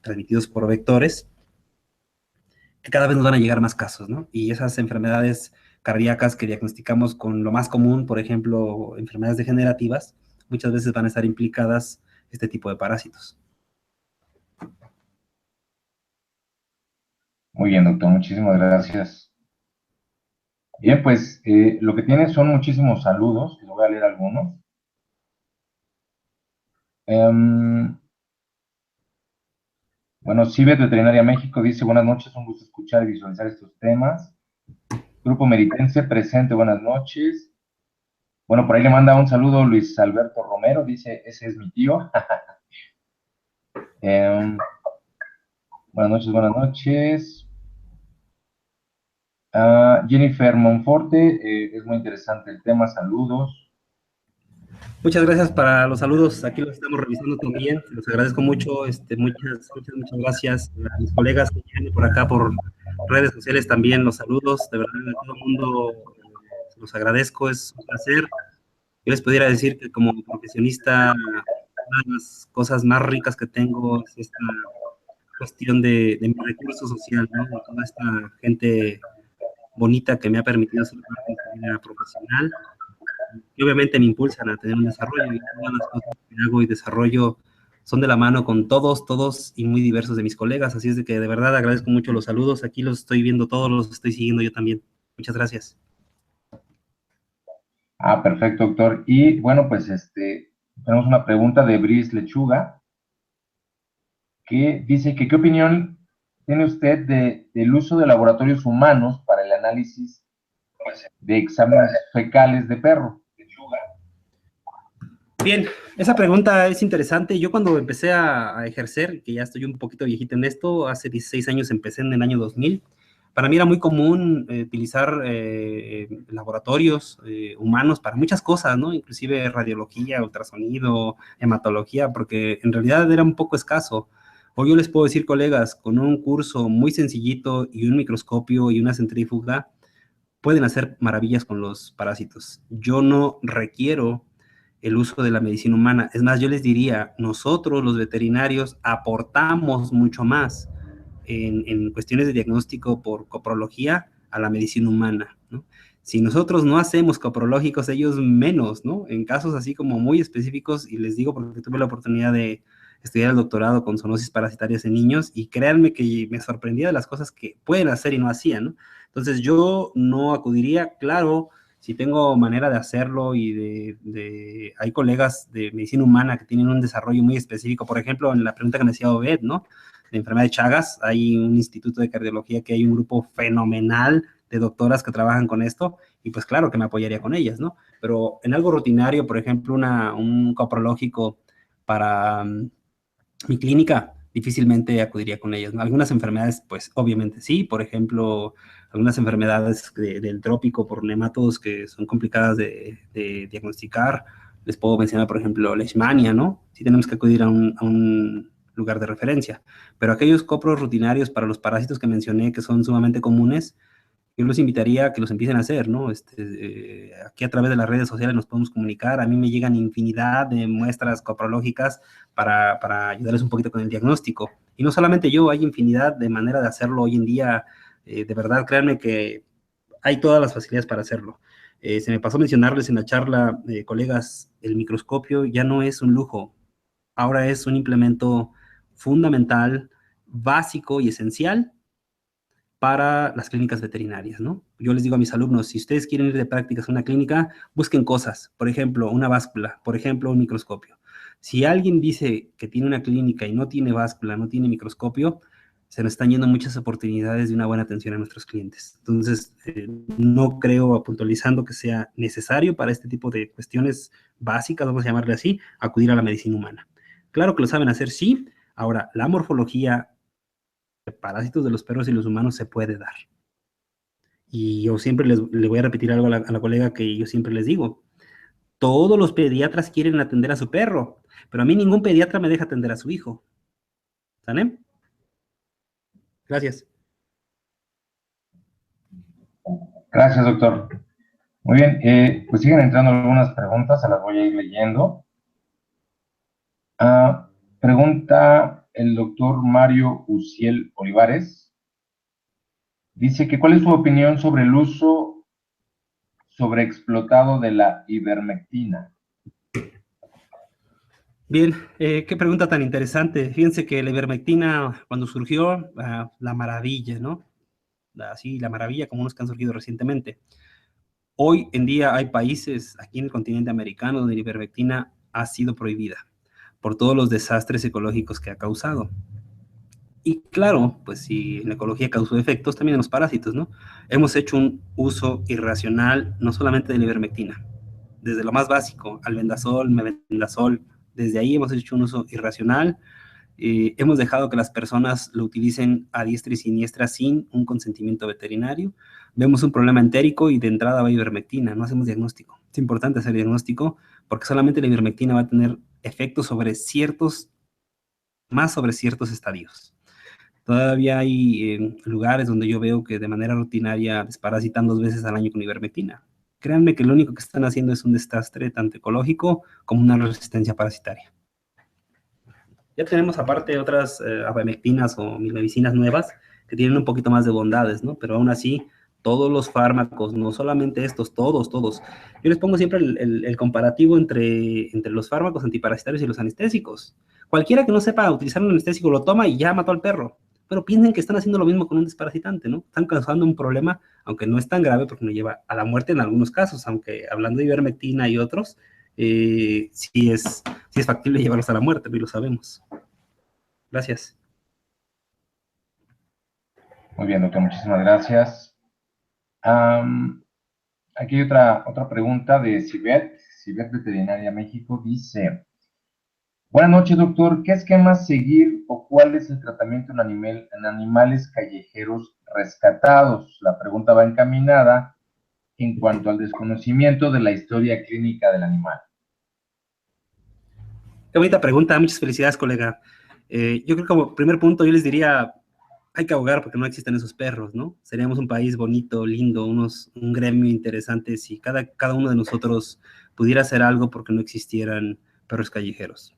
transmitidos por vectores, que cada vez nos van a llegar más casos, ¿no? Y esas enfermedades cardíacas que diagnosticamos con lo más común, por ejemplo, enfermedades degenerativas, muchas veces van a estar implicadas este tipo de parásitos. Muy bien, doctor, muchísimas gracias. Bien, pues lo que tiene son muchísimos saludos, les voy a leer algunos. Bueno, CIBET Veterinaria México dice, buenas noches, un gusto escuchar y visualizar estos temas. Grupo Meritense, presente, buenas noches. Bueno, por ahí le manda un saludo Luis Alberto Romero, dice, ese es mi tío. Buenas noches, buenas noches. Jennifer Monforte, es muy interesante el tema, saludos. Muchas gracias para los saludos, aquí los estamos revisando también, los agradezco mucho, muchas gracias a mis colegas que vienen por acá por redes sociales también, los saludos, de verdad a todo el mundo los agradezco, es un placer. Yo les pudiera decir que como profesionista, una de las cosas más ricas que tengo es esta cuestión de mi recurso social, ¿no? De toda esta gente bonita que me ha permitido ser parte de mi vida profesional y obviamente me impulsan a tener un desarrollo y todas las cosas que hago y desarrollo son de la mano con todos y muy diversos de mis colegas, así es de que de verdad agradezco mucho los saludos, aquí los estoy viendo todos, los estoy siguiendo yo también. Muchas gracias. Perfecto, doctor. Y bueno, pues tenemos una pregunta de Brice Lechuga, que dice que qué opinión tiene usted del uso de laboratorios humanos para el análisis de exámenes fecales de perro. Bien, esa pregunta es interesante. Yo cuando empecé a ejercer, que ya estoy un poquito viejito en esto, hace 16 años empecé en el año 2000, para mí era muy común utilizar laboratorios humanos para muchas cosas, ¿no? Inclusive radiología, ultrasonido, hematología, porque en realidad era un poco escaso. Hoy yo les puedo decir, colegas, con un curso muy sencillito y un microscopio y una centrífuga, pueden hacer maravillas con los parásitos. Yo no requiero el uso de la medicina humana. Es más, yo les diría, nosotros los veterinarios aportamos mucho más en cuestiones de diagnóstico por coprología a la medicina humana, ¿no? Si nosotros no hacemos coprológicos, ellos menos, ¿no? En casos así como muy específicos, y les digo porque tuve la oportunidad de estudiar el doctorado con zoonosis parasitarias en niños, y créanme que me sorprendía de las cosas que pueden hacer y no hacían, ¿no? Entonces yo no acudiría, claro, si tengo manera de hacerlo y hay colegas de medicina humana que tienen un desarrollo muy específico, por ejemplo, en la pregunta que me decía Obed, ¿no? De enfermedad de Chagas, hay un instituto de cardiología que hay un grupo fenomenal de doctoras que trabajan con esto, y pues claro que me apoyaría con ellas, ¿no? Pero en algo rutinario, por ejemplo, un coprológico para mi clínica, difícilmente acudiría con ellas, ¿no? Algunas enfermedades, pues obviamente sí, por ejemplo, algunas enfermedades del trópico por nematodos que son complicadas de diagnosticar, les puedo mencionar, por ejemplo, leishmania, ¿no? Sí tenemos que acudir a un lugar de referencia, pero aquellos copros rutinarios para los parásitos que mencioné, que son sumamente comunes, yo los invitaría a que los empiecen a hacer, ¿no? Aquí a través de las redes sociales nos podemos comunicar, a mí me llegan infinidad de muestras coprológicas para ayudarles un poquito con el diagnóstico. Y no solamente yo, hay infinidad de maneras de hacerlo hoy en día, de verdad, créanme que hay todas las facilidades para hacerlo. Se me pasó mencionarles en la charla, colegas, el microscopio ya no es un lujo, ahora es un implemento fundamental, básico y esencial para las clínicas veterinarias, ¿no? Yo les digo a mis alumnos, si ustedes quieren ir de prácticas a una clínica, busquen cosas, por ejemplo, una báscula, por ejemplo, un microscopio. Si alguien dice que tiene una clínica y no tiene báscula, no tiene microscopio, se nos están yendo muchas oportunidades de una buena atención a nuestros clientes. Entonces, no creo, puntualizando, que sea necesario para este tipo de cuestiones básicas, vamos a llamarle así, acudir a la medicina humana. Claro que lo saben hacer, sí. Ahora, la morfología parásitos de los perros y los humanos se puede dar. Y yo siempre le voy a repetir algo a la colega que yo siempre les digo. Todos los pediatras quieren atender a su perro, pero a mí ningún pediatra me deja atender a su hijo. ¿Sale? Gracias. Gracias, doctor. Muy bien, pues siguen entrando algunas preguntas, se las voy a ir leyendo. Pregunta el doctor Mario Uciel Olivares. Dice que ¿cuál es su opinión sobre el uso sobreexplotado de la ivermectina? Bien, qué pregunta tan interesante. Fíjense que la ivermectina, cuando surgió, la maravilla, ¿no? La maravilla como unos que han surgido recientemente. Hoy en día hay países aquí en el continente americano donde la ivermectina ha sido prohibida por todos los desastres ecológicos que ha causado. Y claro, pues si en la ecología causó efectos, también en los parásitos, ¿no? Hemos hecho un uso irracional no solamente de la ivermectina, desde lo más básico, albendazol, mebendazol, desde ahí hemos hecho un uso irracional. Hemos dejado que las personas lo utilicen a diestra y siniestra sin un consentimiento veterinario. Vemos un problema entérico y de entrada va ivermectina, no hacemos diagnóstico. Es importante hacer diagnóstico porque solamente la ivermectina va a tener efectos sobre ciertos, más sobre ciertos estadios. Todavía hay lugares donde yo veo que de manera rutinaria desparasitan 2 veces al año con ivermectina. Créanme que lo único que están haciendo es un desastre tanto ecológico como una resistencia parasitaria. Ya tenemos aparte otras abamectinas o milbevicinas nuevas que tienen un poquito más de bondades, ¿no? Pero aún así, todos los fármacos, no solamente estos, todos. Yo les pongo siempre el comparativo entre los fármacos antiparasitarios y los anestésicos. Cualquiera que no sepa utilizar un anestésico lo toma y ya mató al perro. Pero piensen que están haciendo lo mismo con un desparasitante, ¿no? Están causando un problema, aunque no es tan grave porque no lleva a la muerte en algunos casos, aunque hablando de ivermectina y otros, sí es factible llevarlos a la muerte, y lo sabemos. Gracias. Muy bien, doctor, muchísimas gracias. Aquí hay otra pregunta de Cibet Veterinaria México. Dice, buenas noches, doctor. ¿Qué esquemas seguir o cuál es el tratamiento en animales callejeros rescatados? La pregunta va encaminada en cuanto al desconocimiento de la historia clínica del animal. Qué bonita pregunta, muchas felicidades, colega. Yo creo que como primer punto yo les diría, hay que abogar porque no existen esos perros, ¿no? Seríamos un país bonito, lindo, un gremio interesante si cada uno de nosotros pudiera hacer algo porque no existieran perros callejeros.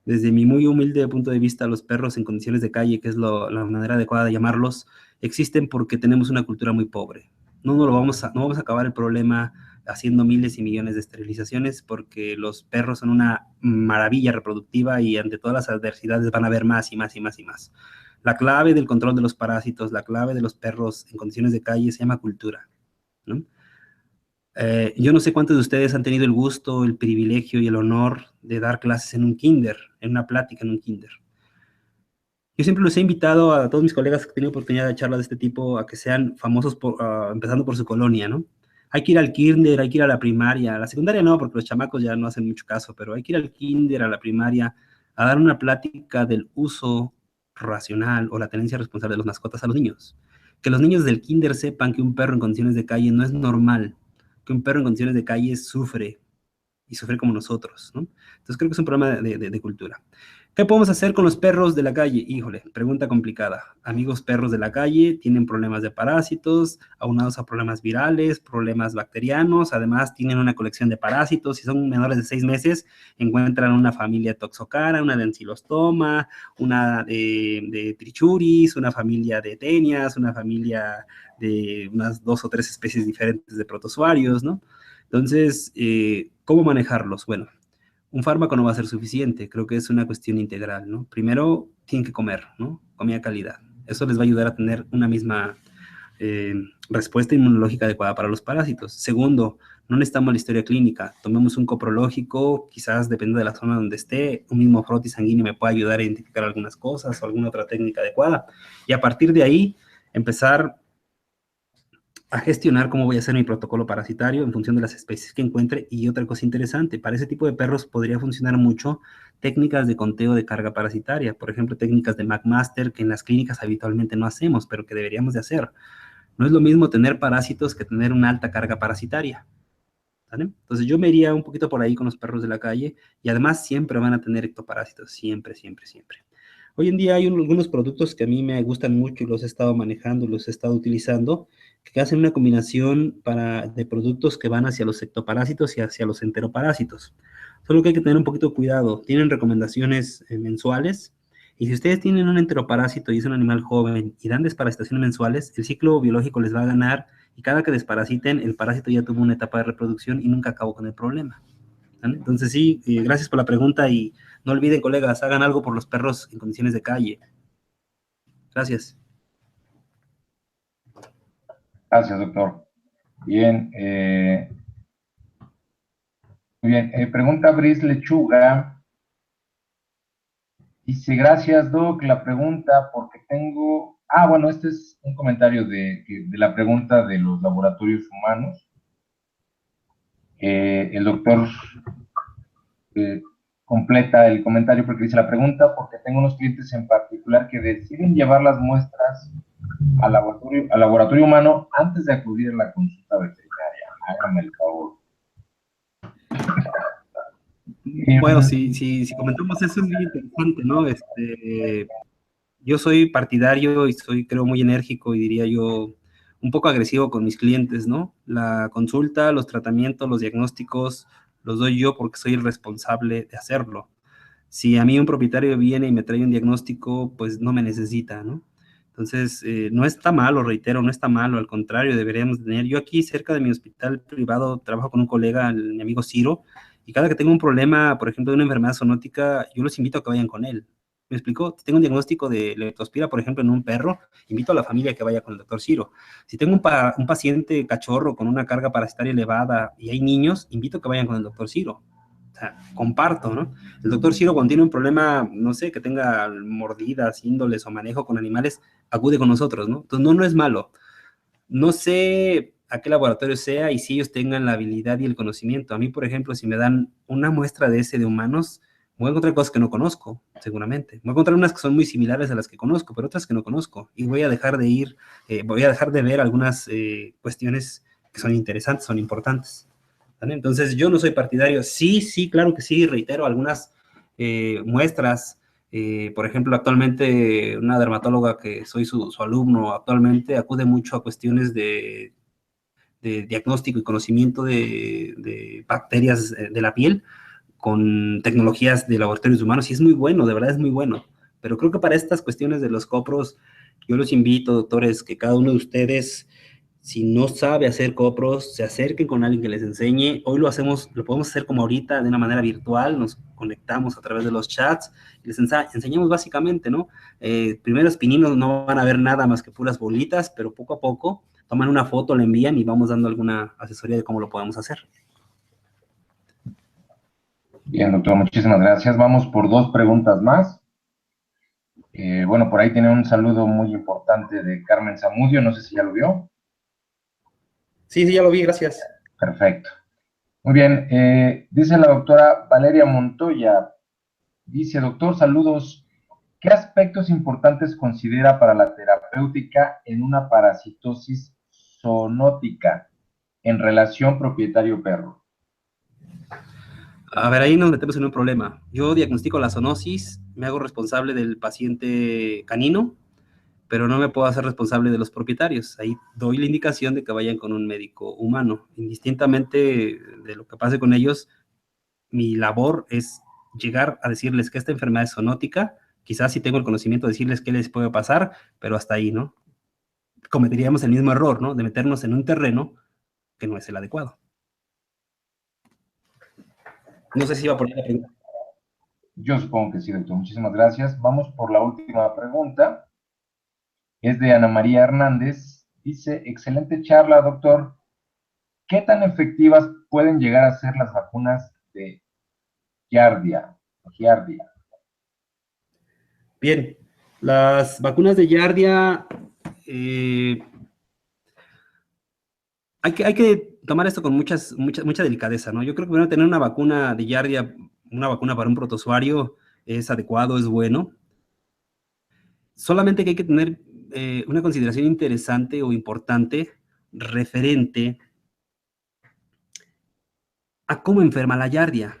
Desde mi muy humilde punto de vista, los perros en condiciones de calle, que es la manera adecuada de llamarlos, existen porque tenemos una cultura muy pobre. No vamos a acabar el problema haciendo miles y millones de esterilizaciones porque los perros son una maravilla reproductiva y ante todas las adversidades van a haber más y más y más y más. La clave del control de los parásitos, la clave de los perros en condiciones de calle se llama cultura, ¿no? Yo no sé cuántos de ustedes han tenido el gusto, el privilegio y el honor de dar clases en un kinder, en una plática en un kinder. Yo siempre los he invitado a todos mis colegas que han tenido oportunidad de charlas de este tipo a que sean famosos empezando por su colonia, ¿no? Hay que ir al kinder, hay que ir a la primaria, a la secundaria no, porque los chamacos ya no hacen mucho caso, pero hay que ir al kinder, a la primaria, a dar una plática del uso racional o la tenencia responsable de las mascotas a los niños. Que los niños del kinder sepan que un perro en condiciones de calle no es normal, que un perro en condiciones de calle sufre, y sufrir como nosotros, ¿no? Entonces creo que es un problema de cultura. ¿Qué podemos hacer con los perros de la calle? Híjole, pregunta complicada. Amigos perros de la calle tienen problemas de parásitos, aunados a problemas virales, problemas bacterianos, además tienen una colección de parásitos, si son menores de 6 meses, encuentran una familia toxocara, una de encilostoma, una de trichuris, una familia de tenias, una familia de unas 2 o 3 especies diferentes de protozoarios, ¿no? Entonces, ¿cómo manejarlos? Bueno, un fármaco no va a ser suficiente, creo que es una cuestión integral, ¿no? Primero, tienen que comer, ¿no? Comida de calidad. Eso les va a ayudar a tener una misma respuesta inmunológica adecuada para los parásitos. Segundo, no necesitamos la historia clínica. Tomemos un coprológico, quizás depende de la zona donde esté, un mismo frotis sanguíneo me puede ayudar a identificar algunas cosas o alguna otra técnica adecuada. Y a partir de ahí, empezar a gestionar cómo voy a hacer mi protocolo parasitario en función de las especies que encuentre. Y otra cosa interesante, para ese tipo de perros podría funcionar mucho técnicas de conteo de carga parasitaria, por ejemplo, técnicas de McMaster que en las clínicas habitualmente no hacemos, pero que deberíamos de hacer. No es lo mismo tener parásitos que tener una alta carga parasitaria. ¿Vale? Entonces yo me iría un poquito por ahí con los perros de la calle y además siempre van a tener ectoparásitos, siempre, siempre, siempre. Hoy en día hay algunos productos que a mí me gustan mucho y los he estado manejando, los he estado utilizando, que hacen una combinación de productos que van hacia los ectoparásitos y hacia los enteroparásitos. Solo que hay que tener un poquito de cuidado. Tienen recomendaciones mensuales y si ustedes tienen un enteroparásito y es un animal joven y dan desparasitaciones mensuales, el ciclo biológico les va a ganar y cada que desparasiten, el parásito ya tuvo una etapa de reproducción y nunca acabó con el problema. ¿Vale? Entonces sí, gracias por la pregunta y no olviden, colegas, hagan algo por los perros en condiciones de calle. Gracias. Gracias, doctor. Bien, muy bien. Pregunta Brice Lechuga. Dice, gracias, Doc. La pregunta, porque tengo... Ah, bueno, este es un comentario de la pregunta de los laboratorios humanos. El doctor completa el comentario porque dice la pregunta, porque tengo unos clientes en particular que deciden llevar las muestras al laboratorio humano antes de acudir a la consulta veterinaria. Hágame el favor. Bueno, si comentamos eso es muy interesante, ¿no? Yo soy partidario y soy, creo, muy enérgico y diría yo un poco agresivo con mis clientes, ¿no? La consulta, los tratamientos, los diagnósticos los doy yo porque soy el responsable de hacerlo. Si a mí un propietario viene y me trae un diagnóstico, pues no me necesita, ¿no? Entonces, no está malo, reitero, no está malo, al contrario, deberíamos tener. Yo aquí cerca de mi hospital privado trabajo con un colega, mi amigo Ciro, y cada que tengo un problema, por ejemplo, de una enfermedad zoonótica, yo los invito a que vayan con él. ¿Me explicó? Si tengo un diagnóstico de leptospira, por ejemplo, en un perro, invito a la familia a que vaya con el doctor Ciro. Si tengo un paciente cachorro con una carga parasitaria elevada y hay niños, invito a que vayan con el doctor Ciro. O sea, comparto, ¿no? El doctor Ciro cuando tiene un problema, no sé, que tenga mordidas, índoles o manejo con animales, acude con nosotros, ¿no? Entonces, no es malo. No sé a qué laboratorio sea y si ellos tengan la habilidad y el conocimiento. A mí, por ejemplo, si me dan una muestra de ese de humanos, voy a encontrar cosas que no conozco, seguramente. Voy a encontrar unas que son muy similares a las que conozco, pero otras que no conozco. Y voy a dejar de ver algunas cuestiones que son interesantes, son importantes. ¿Vale? Entonces, yo no soy partidario. Sí, claro que sí, reitero, algunas muestras. Por ejemplo, actualmente una dermatóloga que soy su alumno actualmente acude mucho a cuestiones de diagnóstico y conocimiento de bacterias de la piel con tecnologías de laboratorios humanos y es muy bueno, de verdad es muy bueno. Pero creo que para estas cuestiones de los copros, yo los invito, doctores, que cada uno de ustedes, si no sabe hacer copros, se acerquen con alguien que les enseñe. Hoy lo podemos hacer como ahorita, de una manera virtual, nos conectamos a través de los chats y les enseñamos básicamente, ¿no? Primeros pininos no van a ver nada más que puras bolitas, pero poco a poco toman una foto, la envían y vamos dando alguna asesoría de cómo lo podemos hacer. Bien, doctor, muchísimas gracias. Vamos por dos preguntas más. Bueno, por ahí tiene un saludo muy importante de Carmen Zamudio, no sé si ya lo vio. Sí, ya lo vi, gracias. Perfecto. Muy bien, dice la doctora Valeria Montoya, dice, doctor, saludos, ¿qué aspectos importantes considera para la terapéutica en una parasitosis zoonótica en relación propietario-perro? A ver, ahí nos metemos en un problema. Yo diagnostico la zoonosis, me hago responsable del paciente canino, pero no me puedo hacer responsable de los propietarios. Ahí doy la indicación de que vayan con un médico humano. Indistintamente de lo que pase con ellos, mi labor es llegar a decirles que esta enfermedad es zoonótica. Quizás si tengo el conocimiento de decirles qué les puede pasar, pero hasta ahí, ¿no? Cometeríamos el mismo error, ¿no? De meternos en un terreno que no es el adecuado. No sé si iba a poner la pregunta. Yo supongo que sí, doctor. Muchísimas gracias. Vamos por la última pregunta. Es de Ana María Hernández. Dice, excelente charla, doctor. ¿Qué tan efectivas pueden llegar a ser las vacunas de Giardia? Bien, las vacunas de Giardia, hay que tomar esto con mucha delicadeza, ¿no? Yo creo que primero tener una vacuna de Giardia, una vacuna para un protozoario es adecuado, es bueno. Solamente que hay que tener una consideración interesante o importante referente a cómo enferma la yardia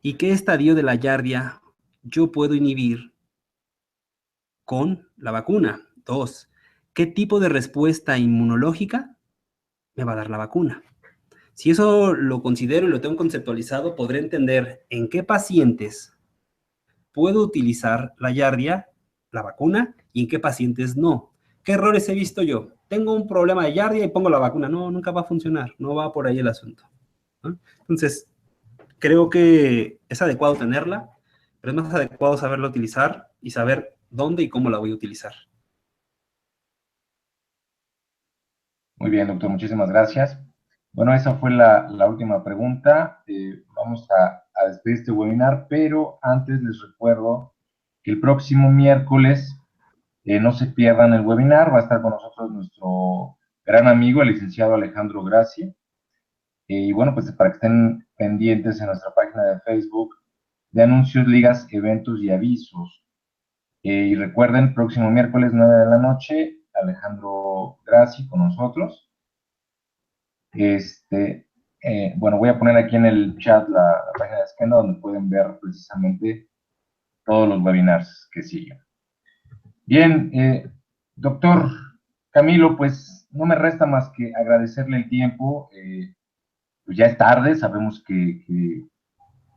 y qué estadio de la yardia yo puedo inhibir con la vacuna. 2, ¿qué tipo de respuesta inmunológica me va a dar la vacuna? Si eso lo considero y lo tengo conceptualizado, podré entender en qué pacientes puedo utilizar la yardia, la vacuna, y en qué pacientes no. ¿Qué errores he visto yo? Tengo un problema de yardia y pongo la vacuna. No, nunca va a funcionar. No va por ahí el asunto, ¿no? Entonces, creo que es adecuado tenerla, pero es más adecuado saberla utilizar y saber dónde y cómo la voy a utilizar. Muy bien, doctor, muchísimas gracias. Bueno, esa fue la última pregunta. Vamos a despedir este webinar, pero antes les recuerdo que el próximo miércoles no se pierdan el webinar. Va a estar con nosotros nuestro gran amigo, el licenciado Alejandro Gracie. Y bueno, pues para que estén pendientes en nuestra página de Facebook de anuncios, ligas, eventos y avisos. Y recuerden, próximo miércoles 9 de la noche, Alejandro Gracie con nosotros. Bueno, voy a poner aquí en el chat la página de Skenda donde pueden ver precisamente todos los webinars que siguen. Bien, doctor Camilo, pues no me resta más que agradecerle el tiempo. Pues ya es tarde, sabemos que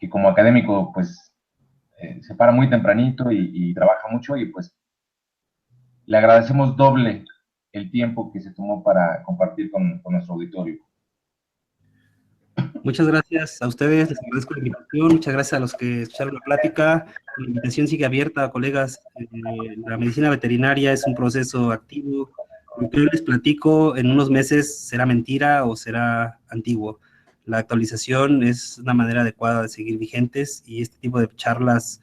como académico pues se para muy tempranito y trabaja mucho y pues le agradecemos doble el tiempo que se tomó para compartir con nuestro auditorio. Muchas gracias a ustedes, les agradezco la invitación, muchas gracias a los que escucharon la plática. La invitación sigue abierta, colegas. La medicina veterinaria es un proceso activo. Lo que yo les platico en unos meses será mentira o será antiguo. La actualización es una manera adecuada de seguir vigentes y este tipo de charlas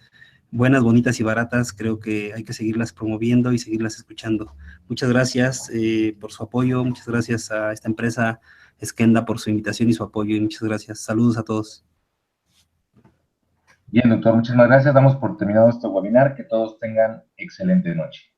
buenas, bonitas y baratas creo que hay que seguirlas promoviendo y seguirlas escuchando. Muchas gracias por su apoyo, muchas gracias a esta empresa Skenda por su invitación y su apoyo, y muchas gracias. Saludos a todos. Bien, doctor, muchísimas gracias. Damos por terminado este webinar. Que todos tengan excelente noche.